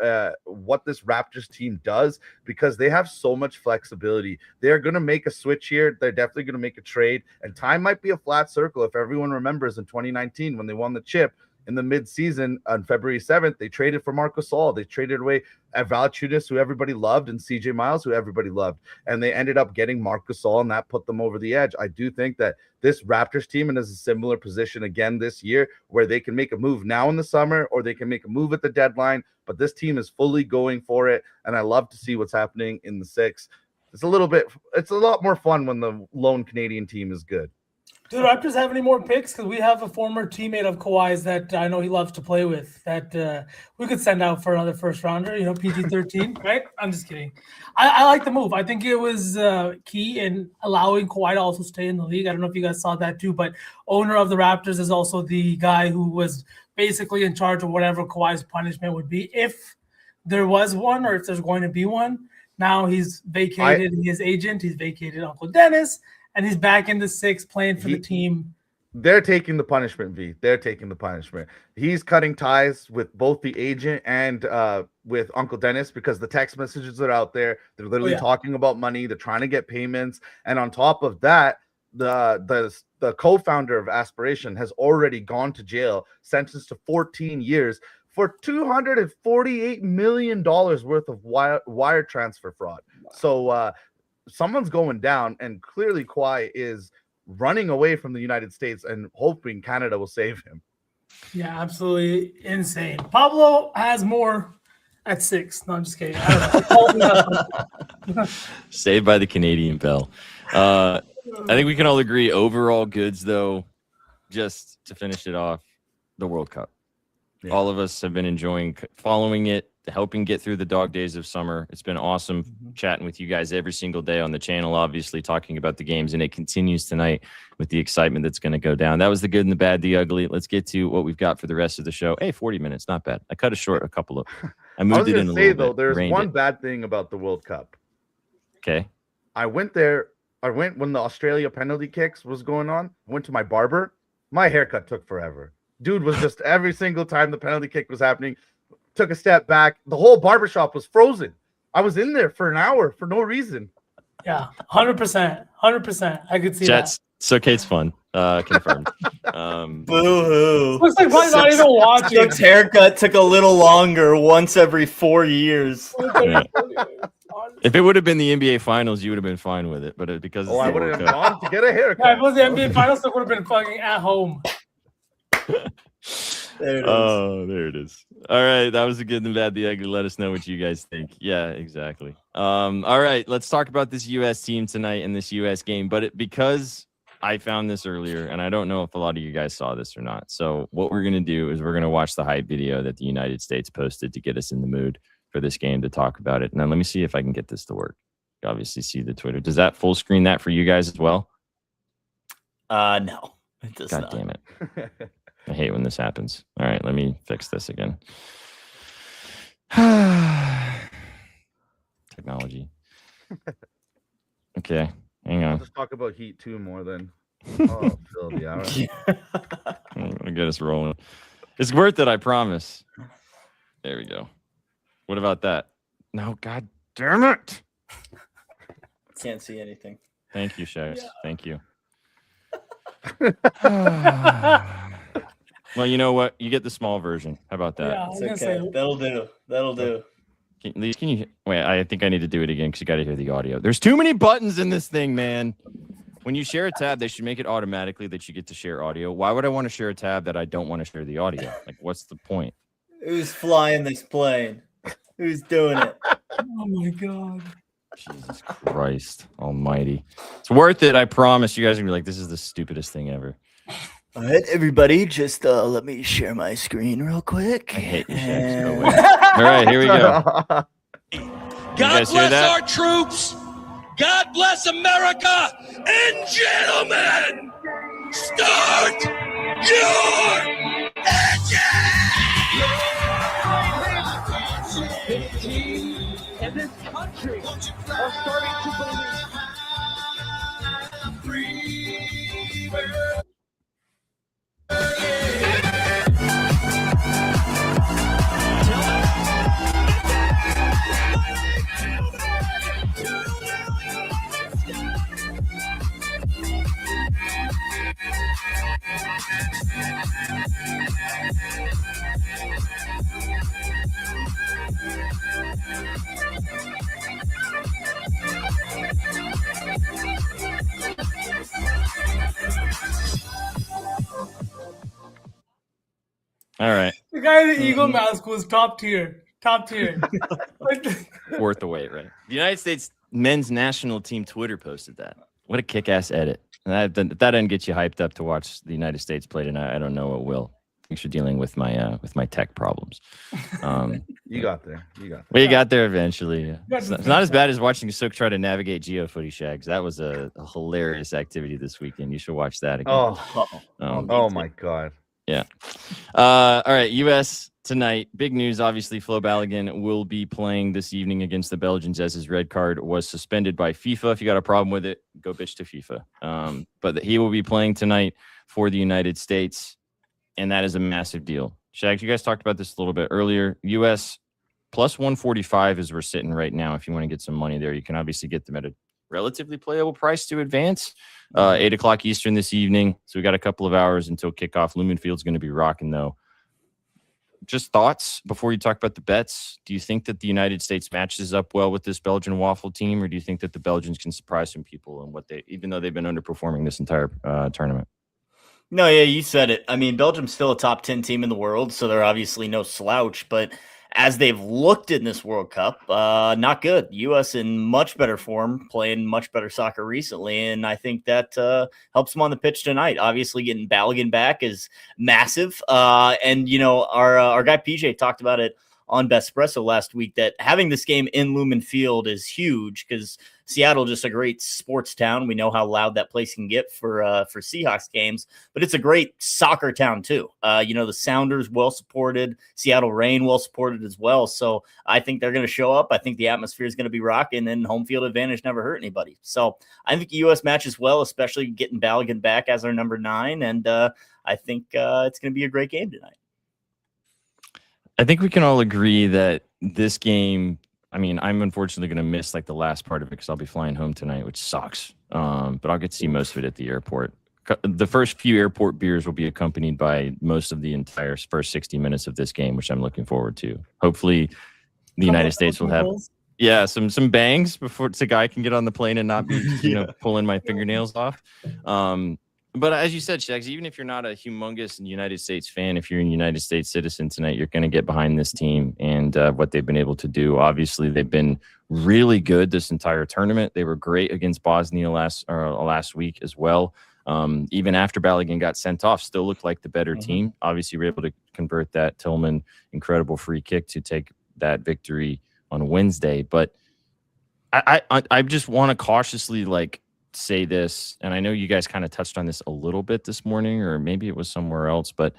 what this Raptors team does, because they have so much flexibility. They're going to make a switch here. They're definitely going to make a trade, and time might be a flat circle. If everyone remembers in 2019 when they won the chip in the mid-season on February 7th, they traded for Marc Gasol. They traded away Valanciunas, who everybody loved, and CJ Miles, who everybody loved. And they ended up getting Marc Gasol, and that put them over the edge. I do think that this Raptors team is a similar position again this year, where they can make a move now in the summer, or they can make a move at the deadline. But this team is fully going for it, and I love to see what's happening in the six. It's a lot more fun when the lone Canadian team is good.
Do the Raptors have any more picks? Because we have a former teammate of Kawhi's that I know he loves to play with that we could send out for another first rounder, PG-13, right? I'm just kidding. I like the move. I think it was key in allowing Kawhi to also stay in the league. I don't know if you guys saw that too, but owner of the Raptors is also the guy who was basically in charge of whatever Kawhi's punishment would be, if there was one or if there's going to be one. Now he's vacated his agent. He's vacated Uncle Dennis. And he's back in the six playing for the team.
They're taking the punishment, V. They're taking the punishment. He's cutting ties with both the agent and with Uncle Dennis because the text messages are out there. They're literally talking about money. They're trying to get payments. And on top of that, the co-founder of Aspiration has already gone to jail, sentenced to 14 years for $248 million worth of wire transfer fraud. So someone's going down, and clearly Kawhi is running away from the United States and hoping Canada will save him.
Yeah, absolutely insane. Pablo has more at 6. No, I'm just kidding.
Saved by the Canadian Bell. I think we can all agree overall goods, though, just to finish it off, the World Cup. Yeah. All of us have been enjoying following it, helping get through the dog days of summer. It's been awesome chatting with you guys every single day on the channel, obviously talking about the games, and it continues tonight with the excitement that's going to go down. That was the good and the bad, the ugly. Let's get to what we've got for the rest of the show. Hey, 40 minutes, not bad. I cut it short a couple of. I moved it in a little bit. Though,
there's one bad thing about the World Cup.
Okay.
I went there. I went when the Australia penalty kicks was going on. I went to my barber. My haircut took forever. Dude was just every single time the penalty kick was happening, took a step back. The whole barbershop was frozen. I was in there for an hour for no reason.
Yeah, 100%. 100%. I could see
that. So Kate's fun. Confirmed.
Boo-hoo.
Looks like probably not even watching.
His haircut took a little longer once every 4 years.
Yeah. If it would have been the NBA Finals, you would have been fine with it. But because
I would have gone to get a haircut.
Yeah, if it was the NBA Finals, it would have been fucking at home.
There it is.
Oh, there it is. All right, that was the good and the bad, the ugly. Let us know what you guys think. Yeah, exactly. All right, let's talk about this U.S. team tonight and this U.S. game. But because I found this earlier, and I don't know if a lot of you guys saw this or not. So what we're going to do is we're going to watch the hype video that the United States posted to get us in the mood for this game to talk about it. Now, let me see if I can get this to work. You obviously see the Twitter. Does that full screen that for you guys as well?
No, it does
God
not.
Damn it. I hate when this happens. All right, let me fix this again. Technology. Okay, hang on.
Let's talk about Heat 2 more than Phil, yeah.
I'm gonna get us rolling. It's worth it, I promise. There we go. What about that? No, God damn it.
Can't see anything.
Thank you, Shares. Yeah. Thank you. Well, you know what? You get the small version. How about that?
Yeah,
it's okay. That'll do. That'll do.
Can you wait? I think I need to do it again because you got to hear the audio. There's too many buttons in this thing, man. When you share a tab, they should make it automatically that you get to share audio. Why would I want to share a tab that I don't want to share the audio? Like, what's the point?
Who's flying this plane? Who's doing it?
Oh my God.
Jesus Christ almighty. It's worth it. I promise. You guys are going to be like, this is the stupidest thing ever.
All right, everybody, just let me share my screen real quick.
I hate you, Shags. All right, here we go.
God bless our troops. God bless America. And gentlemen, start your engine. And this country are starting to believe.
All right.
The guy in the Eagle mask was top tier. Top tier.
Worth the wait, right? The United States men's national team Twitter posted that. What a kick-ass edit. And that doesn't get you hyped up to watch the United States play tonight. I don't know what will. Thanks for dealing with my tech problems.
You got there.
We got there eventually. Yeah. It's not as bad as watching Sook try to navigate GeoFooty, Shags. That was a hilarious activity this weekend. You should watch that again.
Oh my God.
Yeah. All right. U.S. tonight. Big news. Obviously, Flo Balogun will be playing this evening against the Belgians as his red card was suspended by FIFA. If you got a problem with it, Go bitch to FIFA. But he will be playing tonight for the United States, and that is a massive deal. Shags, you guys talked about this a little bit earlier. U.S. plus 145 as we're sitting right now. If you want to get some money there, you can obviously get them at a relatively playable price to advance. 8 o'clock Eastern this evening. So we got a couple of hours until kickoff. Lumen Field's going to be rocking, though. Just thoughts before you talk about the bets. Do you think that the United States matches up well with this Belgian waffle team, or do you think that the Belgians can surprise some people and even though they've been underperforming this entire tournament?
No, yeah, you said it. I mean, Belgium's still a top 10 team in the world, so they're obviously no slouch, but as they've looked in this World Cup, not good. U.S. in much better form, playing much better soccer recently, and I think that helps them on the pitch tonight. Obviously, getting Balogun back is massive, and our guy PJ talked about it on Bespresso last week, that having this game in Lumen Field is huge because Seattle just a great sports town. We know how loud that place can get for Seahawks games, but it's a great soccer town too. The Sounders well supported, Seattle Reign well supported as well. So I think they're going to show up. I think the atmosphere is going to be rocking, and home field advantage never hurt anybody. So I think the U.S. matches well, especially getting Balogun back as our number 9, and I think it's going to be a great game tonight.
I think we can all agree that this game, I mean, I'm unfortunately going to miss like the last part of it because I'll be flying home tonight, which sucks. But I'll get to see most of it at the airport. The first few airport beers will be accompanied by most of the entire first 60 minutes of this game, which I'm looking forward to. Hopefully the United States will have some bangs before the guy can get on the plane and not be pulling my fingernails off. But as you said, Shags, even if you're not a humongous United States fan, if you're a United States citizen tonight, you're going to get behind this team and what they've been able to do. Obviously, they've been really good this entire tournament. They were great against Bosnia last week as well. Even after Balogun got sent off, still looked like the better team. Obviously, we were able to convert that Tillman incredible free kick to take that victory on Wednesday. But I just want to cautiously say this, and I know you guys kind of touched on this a little bit this morning, or maybe it was somewhere else, but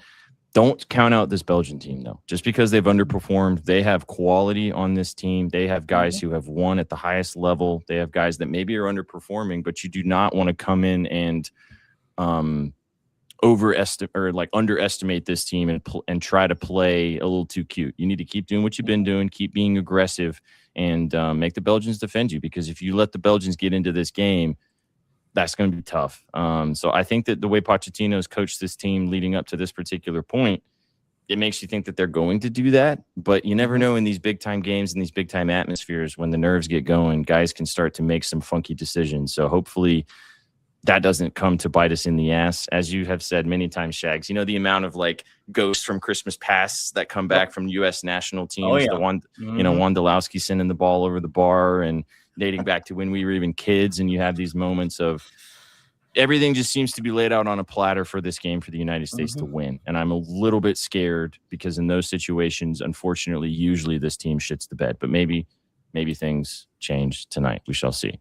don't count out this Belgian team, though. Just because they've underperformed, they have quality on this team. They have guys who have won at the highest level. They have guys that maybe are underperforming, but you do not want to come in and underestimate this team and try to play a little too cute. You need to keep doing what you've been doing, keep being aggressive, and make the Belgians defend you, because if you let the Belgians get into this game, that's going to be tough. So I think that the way Pochettino's coached this team leading up to this particular point, it makes you think that they're going to do that. But you never know in these big-time games and these big-time atmospheres, when the nerves get going, guys can start to make some funky decisions. So hopefully that doesn't come to bite us in the ass. As you have said many times, Shags, the amount of ghosts from Christmas pasts that come back from U.S. national teams. Oh, yeah. The one, Wondolowski sending the ball over the bar and dating back to when we were even kids, and you have these moments of everything just seems to be laid out on a platter for this game for the United States to win. And I'm a little bit scared because in those situations, unfortunately, usually this team shits the bed, but maybe things change tonight. We shall see.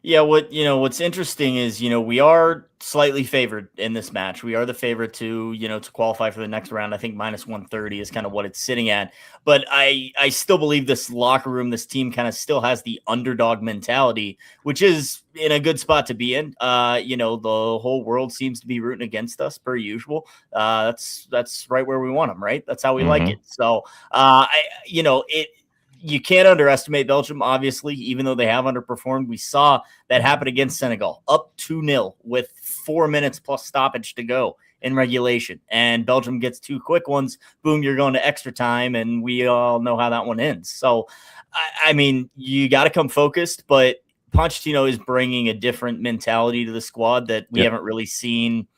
Yeah, what's interesting is, we are slightly favored in this match. We are the favorite to qualify for the next round. I think minus 130 is kind of what it's sitting at. But I still believe this locker room, this team kind of still has the underdog mentality, which is in a good spot to be in. The whole world seems to be rooting against us per usual. That's right where we want them, right? That's how we like it. So, you can't underestimate Belgium, obviously, even though they have underperformed. We saw that happen against Senegal, up 2-0 with 4 minutes plus stoppage to go in regulation. And Belgium gets 2 quick ones. Boom, you're going to extra time, and we all know how that one ends. So, I mean, you got to come focused, but Pochettino is bringing a different mentality to the squad that we haven't really seen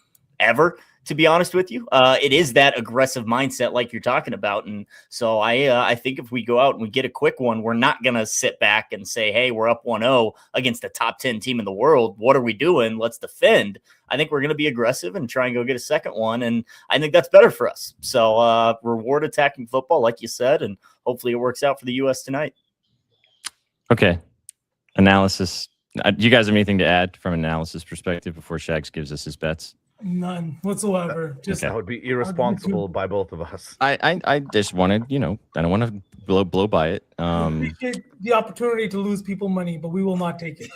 ever. To be honest with you, it is that aggressive mindset like you're talking about. And so I think if we go out and we get a quick one, we're not going to sit back and say, hey, we're up 1-0 against a top 10 team in the world. What are we doing? Let's defend. I think we're going to be aggressive and try and go get a second one. And I think that's better for us. So reward attacking football, like you said, and hopefully it works out for the U.S. tonight.
Okay. Analysis. Do you guys have anything to add from an analysis perspective before Shags gives us his bets?
None whatsoever.
That would be irresponsible by both of us.
I just wanted, I don't want to blow by it.
We appreciate the opportunity to lose people money, but we will not take it.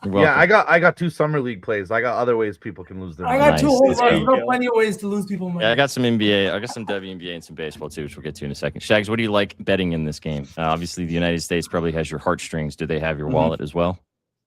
You're
Yeah,
welcome.
I got 2 summer league plays. I got other ways people can lose their
I
money.
got 2
Nice.
home
Let's
runs.
go.
We've got plenty of ways to lose people money.
Yeah, I got some NBA. I got some WNBA and some baseball too, which we'll get to in a second. Shags, what do you like betting in this game? Obviously, the United States probably has your heartstrings. Do they have your wallet as well?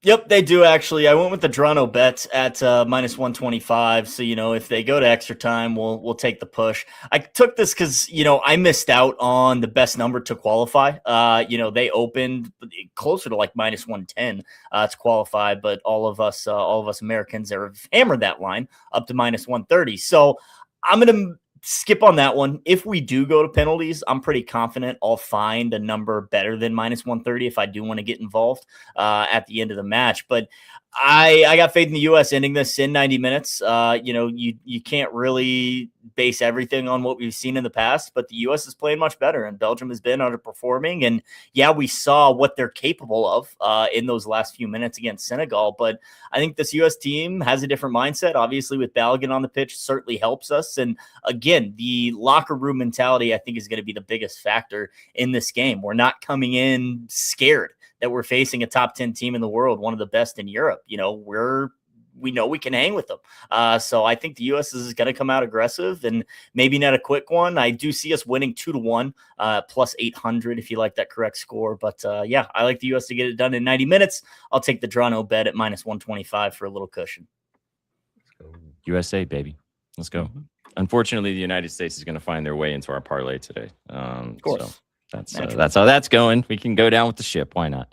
Yep, they do actually. I went with the Toronto bets at minus 125. So, if they go to extra time, we'll take the push. I took this because, I missed out on the best number to qualify. They opened closer to like minus 110 to qualify, but all of us Americans have hammered that line up to minus 130. So I'm going to skip on that one. If we do go to penalties, I'm pretty confident I'll find a number better than minus 130 if I do want to get involved at the end of the match. But I got faith in the U.S. ending this in 90 minutes. You can't really base everything on what we've seen in the past, but the U.S. is playing much better, and Belgium has been underperforming. And yeah, we saw what they're capable of in those last few minutes against Senegal. But I think this U.S. team has a different mindset. Obviously, with Balogun on the pitch, certainly helps us. And again, the locker room mentality, I think, is going to be the biggest factor in this game. We're not coming in scared that we're facing a top 10 team in the world, one of the best in Europe. We know we can hang with them. So I think the U.S. is going to come out aggressive and maybe not a quick one. I do see us winning 2-1, plus 800 if you like that correct score. But yeah, I like the U.S. to get it done in 90 minutes. I'll take the Toronto bet at minus 125 for a little cushion.
USA, baby. Let's go. Unfortunately, the United States is going to find their way into our parlay today. Of course. So that's how that's going. We can go down with the ship. Why not?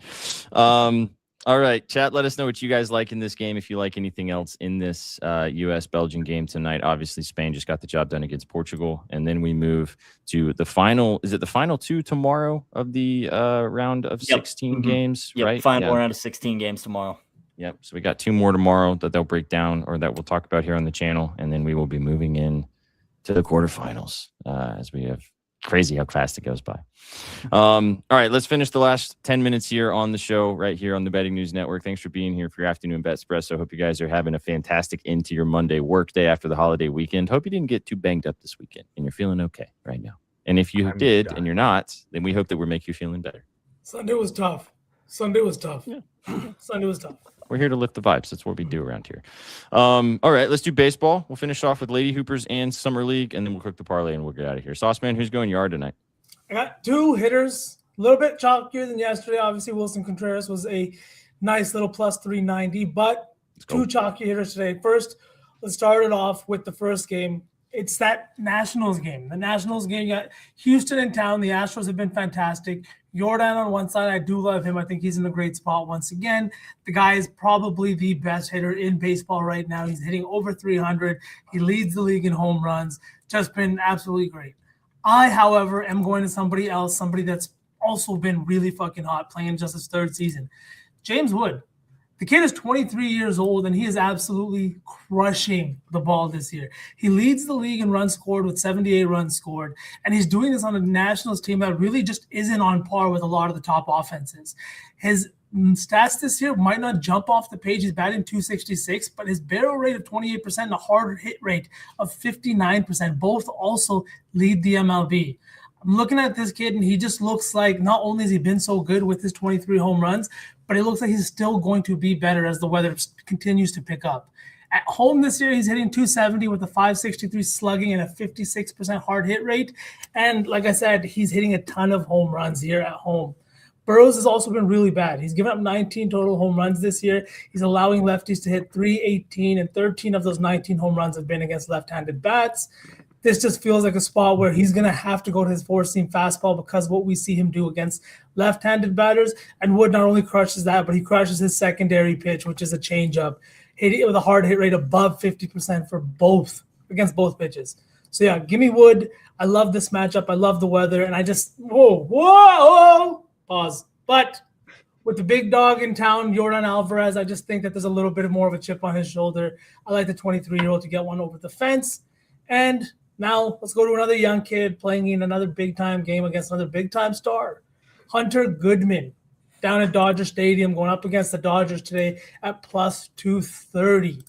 All right, chat. Let us know what you guys like in this game. If you like anything else in this U.S.-Belgium game tonight. Obviously, Spain just got the job done against Portugal. And then we move to the final. Is it the final 2 tomorrow of the round of 16 games?
Yep.
Right?
Final round of 16 games tomorrow.
Yep. So we got 2 more tomorrow that they'll break down or that we'll talk about here on the channel. And then we will be moving in to the quarterfinals as we have crazy how fast it goes by. All right, let's finish the last 10 minutes here on the show right here on the Betting News Network. Thanks for being here for your afternoon bet espresso. Hope you guys are having a fantastic end to your Monday work day after the holiday weekend. Hope you didn't get too banged up this weekend and you're feeling okay right now. And if you did and you're not, then we hope that we'll make you feeling better.
Sunday was tough. Yeah. Sunday was tough.
We're here to lift the vibes. That's what we do around here. All right, let's do baseball. We'll finish off with Lady Hoopers and Summer League, and then we'll cook the parlay and we'll get out of here. Sauceman, who's going yard tonight?
I got 2 hitters, a little bit chalkier than yesterday. Obviously, Wilson Contreras was a nice little plus 390, but 2 chalky hitters today. First, let's start it off with the first game. It's that Nationals game. The Nationals game, you got Houston in town. The Astros have been fantastic. Jordan on one side, I do love him. I think he's in a great spot once again. The guy is probably the best hitter in baseball right now. He's hitting over 300. He leads the league in home runs. Just been absolutely great. I, however, am going to somebody else, somebody that's also been really fucking hot, playing just his 3rd season. James Wood. The kid is 23 years old, and he is absolutely crushing the ball this year. He leads the league in runs scored with 78 runs scored, and he's doing this on a Nationals team that really just isn't on par with a lot of the top offenses. His stats this year might not jump off the page. He's batting .266, but his barrel rate of 28% and a hard hit rate of 59%, both also lead the MLB. I'm looking at this kid, and he just looks like not only has he been so good with his 23 home runs, but it looks like he's still going to be better as the weather continues to pick up. At home this year, he's hitting .270 with a .563 slugging and a 56% hard hit rate. And like I said, he's hitting a ton of home runs here at home. Burrows has also been really bad. He's given up 19 total home runs this year. He's allowing lefties to hit .318, and 13 of those 19 home runs have been against left-handed bats. This just feels like a spot where he's going to have to go to his 4-seam fastball because of what we see him do against left-handed batters. And Wood not only crushes that, but he crushes his secondary pitch, which is a changeup, hitting it with a hard hit rate above 50% for both, against both pitches. So, yeah, give me Wood. I love this matchup. I love the weather. And I just, whoa, pause. But with the big dog in town, Jordan Alvarez, I just think that there's a little bit more of a chip on his shoulder. I like the 23-year-old to get one over the fence. And now let's go to another young kid playing in another big-time game against another big-time star. Hunter Goodman down at Dodger Stadium going up against the Dodgers today at plus 230.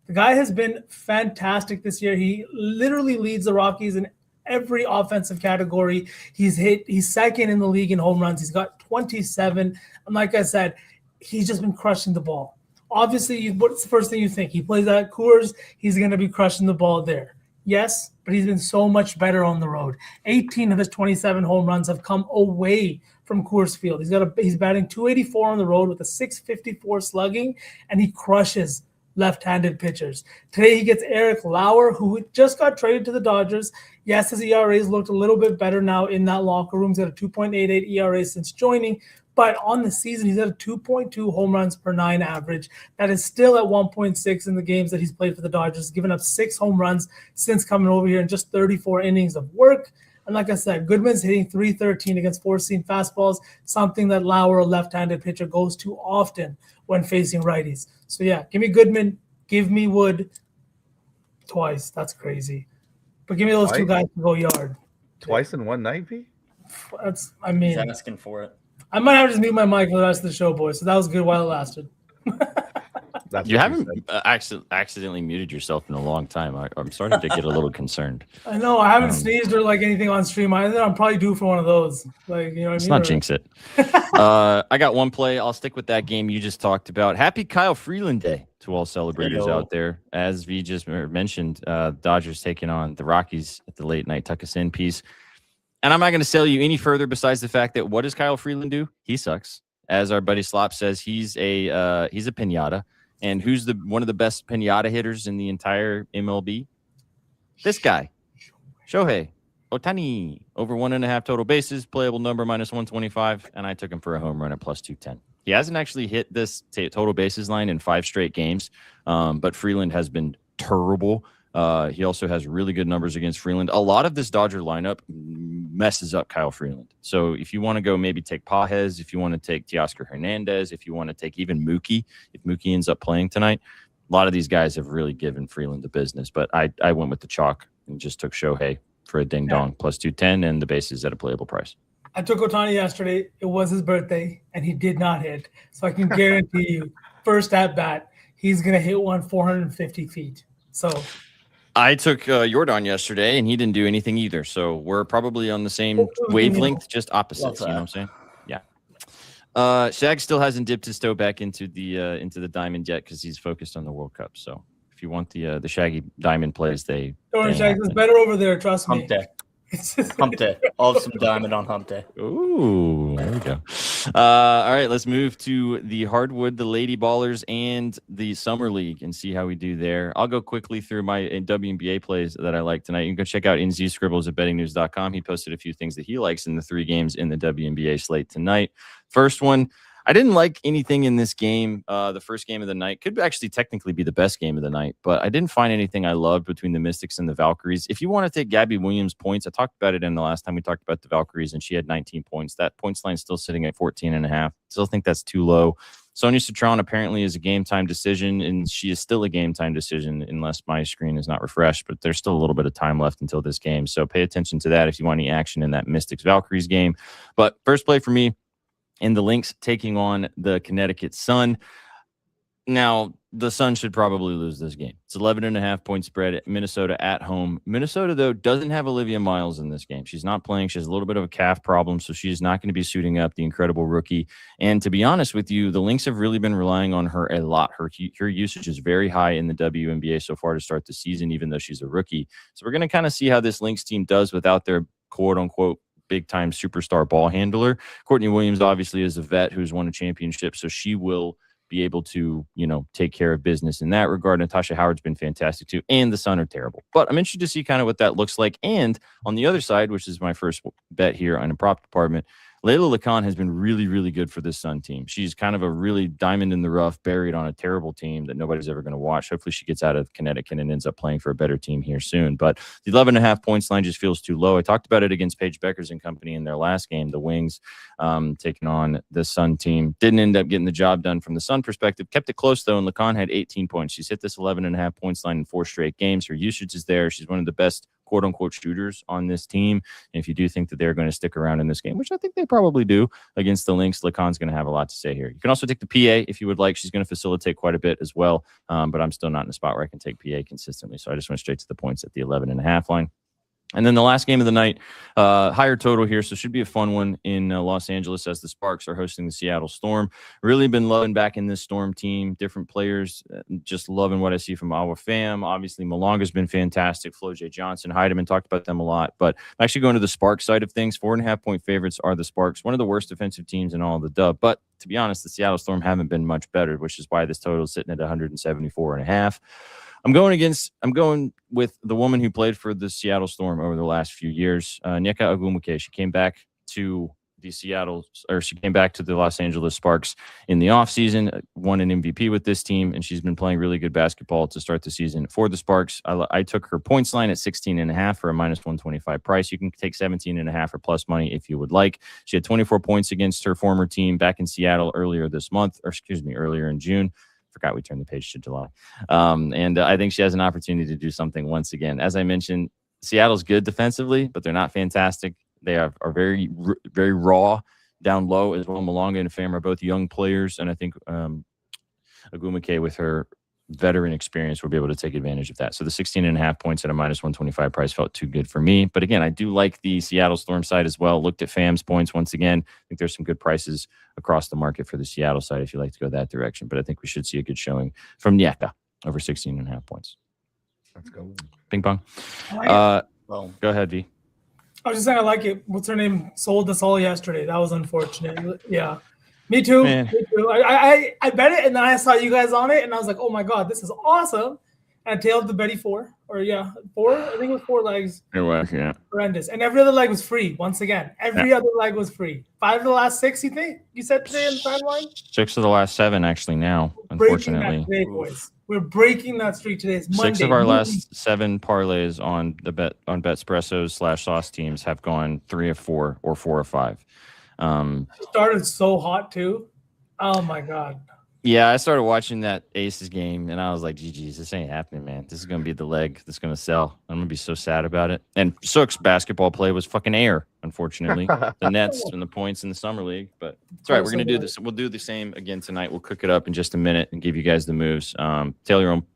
The guy has been fantastic this year. He literally leads the Rockies in every offensive category. He's second in the league in home runs. He's got 27. And like I said, he's just been crushing the ball. Obviously, what's the first thing you think? He plays at Coors, he's going to be crushing the ball there. Yes, but he's been so much better on the road. 18 of his 27 home runs have come away from Coors Field. He's batting 284 on the road with a 654 slugging, and he crushes left-handed pitchers. Today he gets Eric Lauer, who just got traded to the Dodgers. Yes, his ERA's looked a little bit better now in that locker room. He's got a 2.88 ERA since joining, but on the season, he's at a 2.2 home runs per 9 average. That is still at 1.6 in the games that he's played for the Dodgers, given up 6 home runs since coming over here in just 34 innings of work. And like I said, Goodman's hitting .313 against four-seam fastballs, something that Lauer, a left-handed pitcher, goes to often when facing righties. So, yeah, give me Goodman, give me Wood twice. That's crazy. But give me those two guys to go yard.
Twice in one night, V?
He's
He's asking for it.
I might have to just mute my mic for the rest of the show, boys. So that was good while it lasted.
You haven't accidentally muted yourself in a long time. I'm starting to get a little concerned.
I know. I haven't sneezed or like anything on stream either. I'm probably due for one of those. Like, you know what I mean?
Let's not jinx it. I got one play. I'll stick with that game you just talked about. Happy Kyle Freeland Day to all celebrators out there. As V just mentioned, Dodgers taking on the Rockies at the late night Tuck Us In piece. And I'm not going to sell you any further besides the fact that what does Kyle Freeland do? He sucks. As our buddy Slop says, he's a pinata. And who's one of the best pinata hitters in the entire MLB? This guy, Shohei Ohtani, over 1.5 total bases, playable number -125, and I took him for a home run at +210. He hasn't actually hit this total bases line in 5 straight games, but Freeland has been terrible. He also has really good numbers against Freeland. A lot of this Dodger lineup messes up Kyle Freeland. So if you want to go maybe take Pajes, if you want to take Teoscar Hernandez, if you want to take even Mookie, if Mookie ends up playing tonight, a lot of these guys have really given Freeland the business. But I went with the chalk and just took Shohei for a ding-dong +210 and the bases at a playable price.
I took Ohtani yesterday. It was his birthday, and he did not hit. So I can guarantee you, first at bat, he's going to hit one 450 feet. So
I took Jordan yesterday, and he didn't do anything either. So we're probably on the same wavelength, just opposites. You know what I'm saying? Yeah. Shag still hasn't dipped his toe back into the diamond yet because he's focused on the World Cup. So if you want the Shaggy diamond plays, don't
worry, Shag, it's better over there. Trust me.
Hump day. Hump day. Awesome diamond on hump day.
Ooh, there we go. All right, let's move to the hardwood, the Lady Ballers, and the Summer League and see how we do there. I'll go quickly through my WNBA plays that I like tonight. You can go check out NZ Scribbles at bettingnews.com. He posted a few things that he likes in the 3 games in the WNBA slate tonight. First one, I didn't like anything in this game. The first game of the night could actually technically be the best game of the night, but I didn't find anything I loved between the Mystics and the Valkyries. If you want to take Gabby Williams points, I talked about it in the last time we talked about the Valkyries, and she had 19 points. That points line is still sitting at 14.5. Still think that's too low. Sonia Citron apparently is a game-time decision, and she is still a game-time decision unless my screen is not refreshed, but there's still a little bit of time left until this game, so pay attention to that if you want any action in that Mystics-Valkyries game. But first play for me, and the Lynx taking on the Connecticut Sun. Now, the Sun should probably lose this game. It's 11.5 point spread at Minnesota at home. Minnesota, though, doesn't have Olivia Miles in this game. She's not playing. She has a little bit of a calf problem, so she is not going to be suiting up, the incredible rookie. And to be honest with you, the Lynx have really been relying on her a lot. Her usage is very high in the WNBA so far to start the season, even though she's a rookie. So we're going to kind of see how this Lynx team does without their quote-unquote big-time superstar ball handler. Courtney Williams obviously is a vet who's won a championship, so she will be able to, take care of business in that regard. Natasha Howard's been fantastic too, and the Sun are terrible. But I'm interested to see kind of what that looks like. And on the other side, which is my first bet here on the prop department, Layla Lacan has been really, really good for this Sun team. She's kind of a really diamond in the rough, buried on a terrible team that nobody's ever going to watch. Hopefully she gets out of Connecticut and ends up playing for a better team here soon. But the 11.5 points line just feels too low. I talked about it against Paige Beckers and company in their last game, the Wings taking on the Sun team. Didn't end up getting the job done from the Sun perspective. Kept it close, though, and Lacan had 18 points. She's hit this 11.5 points line in 4 straight games. Her usage is there. She's one of the best quote-unquote shooters on this team. And if you do think that they're going to stick around in this game, which I think they probably do against the Lynx, Lacan's going to have a lot to say here. You can also take the PA if you would like. She's going to facilitate quite a bit as well, but I'm still not in a spot where I can take PA consistently. So I just went straight to the points at the 11.5 line. And then the last game of the night, higher total here, so should be a fun one in Los Angeles as the Sparks are hosting the Seattle Storm. Really been loving back in this Storm team, different players, just loving what I see from Awa Pham. Obviously, Malonga's been fantastic. Flo J. Johnson, Heidemann, talked about them a lot. But I'm actually going to the Sparks side of things. 4.5-point favorites are the Sparks, one of the worst defensive teams in all of the dub. But to be honest, the Seattle Storm haven't been much better, which is why this total is sitting at 174.5. I'm going with the woman who played for the Seattle Storm over the last few years, Nneka Ogwumike. She came back to the Los Angeles Sparks in the offseason, won an MVP with this team, and she's been playing really good basketball to start the season for the Sparks. I took her points line at 16.5 for a -125 price. You can take 17.5 or plus money if you would like. She had 24 points against her former team back in Seattle earlier in June. Forgot we turned the page to July. And I think she has an opportunity to do something once again. As I mentioned, Seattle's good defensively, but they're not fantastic. They are very, very raw down low as well. Malonga and Pham are both young players, and I think Ogwumike with her veteran experience will be able to take advantage of that. So the 16.5 points at a -125 price felt too good for me. But again, I do like the Seattle Storm side as well. Looked at Pham's points once again. I think there's some good prices across the market for the Seattle side if you like to go that direction. But I think we should see a good showing from Nneka over 16.5 points.
Let's go.
Ping pong.
Well,
Go ahead, V.
I was just saying I like it. What's her name? Sold us all yesterday. That was unfortunate. Yeah. Me too.
Man.
Me too. I bet it, and then I saw you guys on it, and I was like, oh my God, this is awesome. And I tailed the Betty 4. I think it was 4 legs.
It was, yeah.
Horrendous. And every other leg was free. Once again, every other leg was free. 5 of the last 6, you think? You said today in the timeline?
6 of the last 7 actually now,
Breaking that
unfortunately.
today, boys. We're breaking that streak today. It's Monday.
6 of our last 7 parlays on Betspresso's / sauce teams have gone 3 of 4 or 4 of 5.
Started so hot too. Oh my God.
Yeah, I started watching that Aces game, and I was like, GG's, this ain't happening, man. This is going to be the leg that's going to sell. I'm going to be so sad about it. And Sook's basketball play was fucking air, unfortunately. The Nets and the points in the Summer League. But it's all right. We're going to do this. We'll do the same again tonight. We'll cook it up in just a minute and give you guys the moves.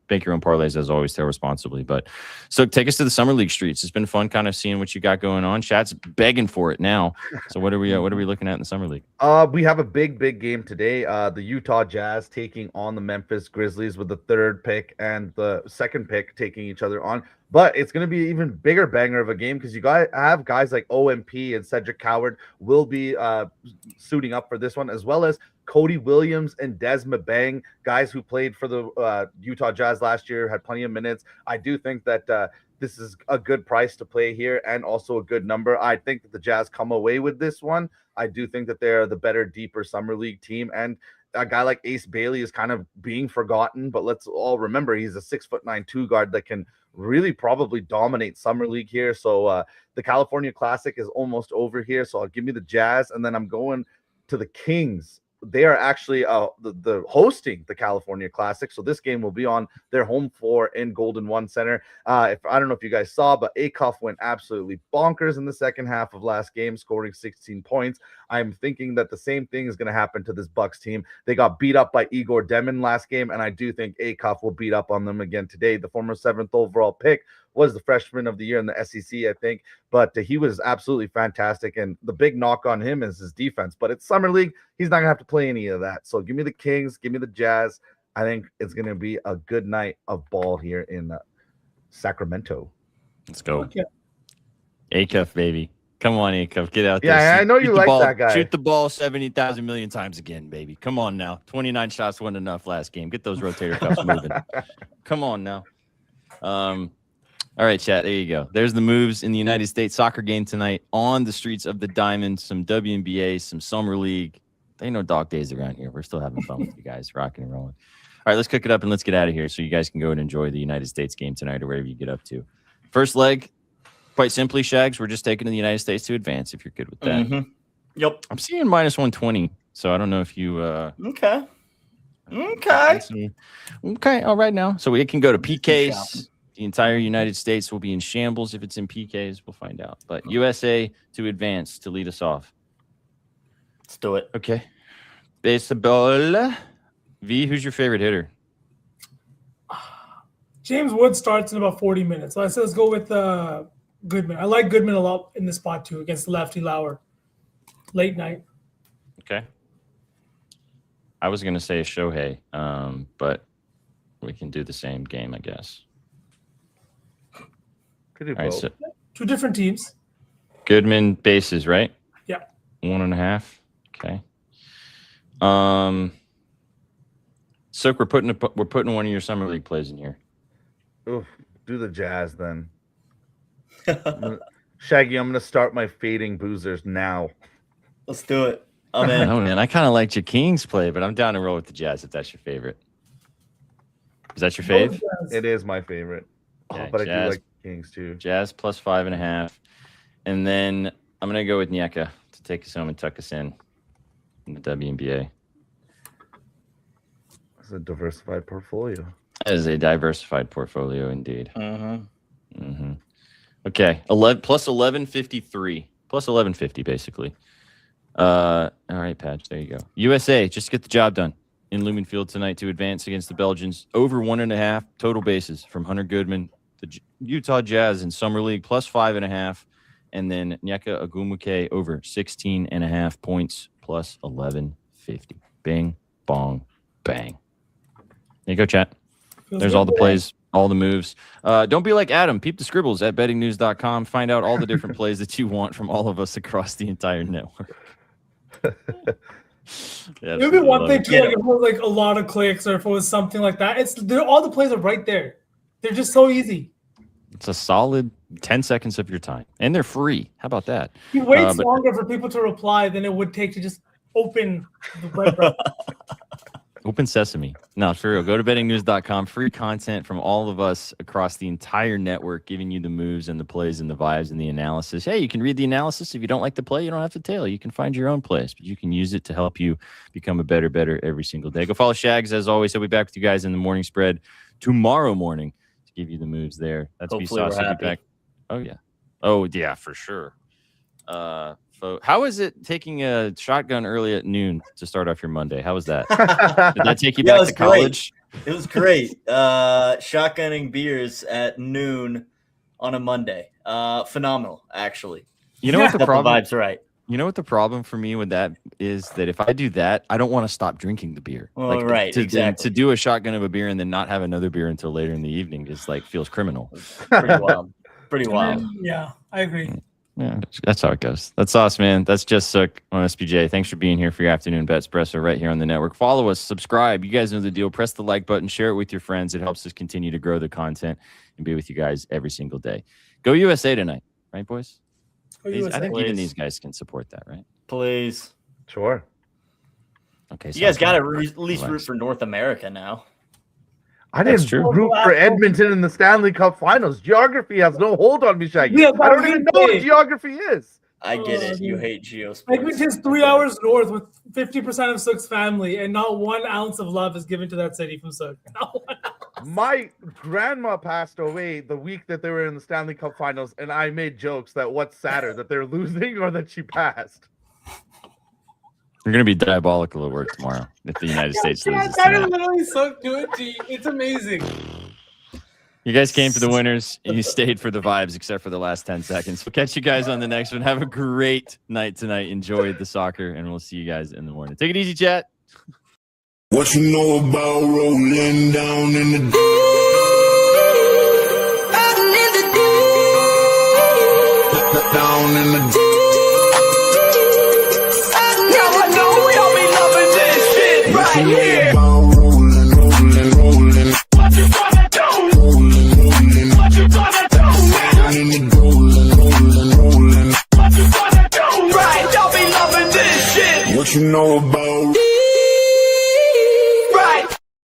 Make your own parlays, as always. Tail responsibly. But so take us to the Summer League streets. It's been fun kind of seeing what you got going on. Chat's begging for it now. So what are we looking at in the Summer League?
We have a big game today. The Utah Jazz taking on the Memphis Grizzlies with the 3rd pick and the 2nd pick taking each other on. But it's going to be an even bigger banger of a game because you have guys like OMP and Cedric Coward will be suiting up for this one, as well as Cody Williams and Des Mabang, guys who played for the Utah Jazz last year, had plenty of minutes. I do think that this is a good price to play here and also a good number. I think that the Jazz come away with this one. I do think that they're the better, deeper Summer League team. And a guy like Ace Bailey is kind of being forgotten, but let's all remember he's a 6'9" 2 guard that can really probably dominate Summer League here. So the California Classic is almost over here. So I'll give me the Jazz, and then I'm going to the Kings. They are actually the hosting the California Classic, so this game will be on their home floor in Golden One Center. I don't know if you guys saw, but Acuff went absolutely bonkers in the second half of last game, scoring 16 points. I'm thinking that the same thing is going to happen to this Bucks team. They got beat up by Igor Demon last game, and I do think Acuff will beat up on them again today. The former 7th overall pick was the freshman of the year in the SEC, I think, but he was absolutely fantastic. And the big knock on him is his defense, but it's Summer League. He's not gonna have to play any of that. So give me the Kings, give me the Jazz. I think it's gonna be a good night of ball here in Sacramento.
Let's go. Okay. Acuff, baby. Come on, Acuff. Get out there.
Yeah, I know you like that guy.
Shoot the ball 70,000 million times again, baby. Come on now. 29 shots wasn't enough last game. Get those rotator cuffs moving. Come on now. All right, chat. There you go. There's the moves in the United States soccer game tonight on the streets of the Diamond. Some WNBA, some Summer League. There ain't no dog days around here. We're still having fun with you guys, rocking and rolling. All right, let's cook it up and let's get out of here so you guys can go and enjoy the United States game tonight or wherever you get up to. First leg, quite simply, Shags, we're just taking the United States to advance if you're good with that.
Mm-hmm. Yep.
I'm seeing -120, so I don't know if you
Okay.
All right now. So we can go to PKs. The entire United States will be in shambles if it's in PKs. We'll find out. But USA to advance to lead us off.
Let's do it.
Okay. Baseball. V, who's your favorite hitter?
James Wood starts in about 40 minutes. So I said let's go with Goodman. I like Goodman a lot in the spot too against the lefty Lauer. Late night.
Okay. I was going to say Shohei, but we can do the same game, I guess.
Could do
All right,
both.
so
Two different teams.
Goodman bases, right?
Yeah.
1.5. Okay. Sook, we're putting one of your summer league plays in here.
Oof, do the Jazz then. Shaggy, I'm going to start my fading boozers now.
Let's do it. I'm
I
in.
don't know, man. I kind of like your Kings play, but I'm down to roll with the Jazz if that's your favorite. Is that your fave?
It is my favorite.
Okay,
But I
Jazz.
do like Kings too.
Jazz plus 5.5. And then I'm going to go with Nyeka to take us home and tuck us in the WNBA.
It's a diversified portfolio.
That is a diversified portfolio indeed.
Mm-hmm.
Okay, 11 plus 1153 plus 1150 basically. All right, Patch. There you go. USA just get the job done in Lumen Field tonight to advance against the Belgians. Over 1.5 total bases from Hunter Goodman, the Utah Jazz in Summer League plus 5.5, and then Nyeka Ogwumike over 16.5 points plus 1150. Bing, bong, bang. There you go, chat. There's all the plays, all the moves. Don't be like Adam. Peep the scribbles at bettingnews.com. Find out all the different plays that you want from all of us across the entire network.
It would be one thing too, like if it was like a lot of clicks or if it was something like that. All the plays are right there. They're just so easy.
It's a solid 10 seconds of your time, and they're free. How about that?
It waits longer for people to reply than it would take to just open the web browser.
Open sesame. No, for real. Go to bettingnews.com. Free content from all of us across the entire network, giving you the moves and the plays and the vibes and the analysis. Hey, you can read the analysis. If you don't like the play, you don't have to tail. You can find your own plays, but you can use it to help you become a better every single day. Go follow Shags. As always, he'll be back with you guys in the morning spread tomorrow morning to give you the moves there. That's
Hopefully we're happy.
back. Oh, yeah. Oh, yeah, for sure. How is it taking a shotgun early at noon to start off your Monday? How was that? Did that take you back to college?
It was great. Shotgunning beers at noon on a Monday. Phenomenal, actually.
You know what the
Got
problem?
The vibes right.
You know what the problem for me with that is that if I do that, I don't want to stop drinking the beer.
Well, right, exactly.
To do a shotgun of a beer and then not have another beer until later in the evening is like feels criminal.
Pretty wild. Pretty wild.
Yeah, I agree.
Yeah, that's how it goes. That's us, man. That's just Sook on SPJ. Thanks for being here for your afternoon bet espresso right here on the network. Follow us, subscribe. You guys know the deal. Press the like button, share it with your friends. It helps us continue to grow the content and be with you guys every single day. Go USA tonight, right, boys? I think even these guys can support that, right?
Please.
Sure.
Okay.
You guys got to at least root for North America now.
I didn't root for Edmonton in the Stanley Cup Finals. Geography has no hold on me, Shaggy. I don't even know what geography is.
I get it. You hate geosports.
Edmonton's 3 hours north with 50% of Sook's family, and not 1 ounce of love is given to that city from Sook.
My grandma passed away the week that they were in the Stanley Cup Finals, and I made jokes that what's sadder, that they're losing or that she passed.
You're going to be diabolical at work tomorrow if the United States loses.
That is literally Sook do it to you. It's amazing.
You guys came for the winners, and you stayed for the vibes, except for the last 10 seconds. We'll catch you guys on the next one. Have a great night tonight. Enjoy the soccer, and we'll see you guys in the morning. Take it easy, chat.
What you know about rolling down in the deep? Down in the deep.
Now I know we all be loving this shit right here.
Rolling.
What you gonna do?
Rolling.
What you gonna do?
Down in the rolling.
What you gonna do? Right, y'all be loving this shit.
What you know about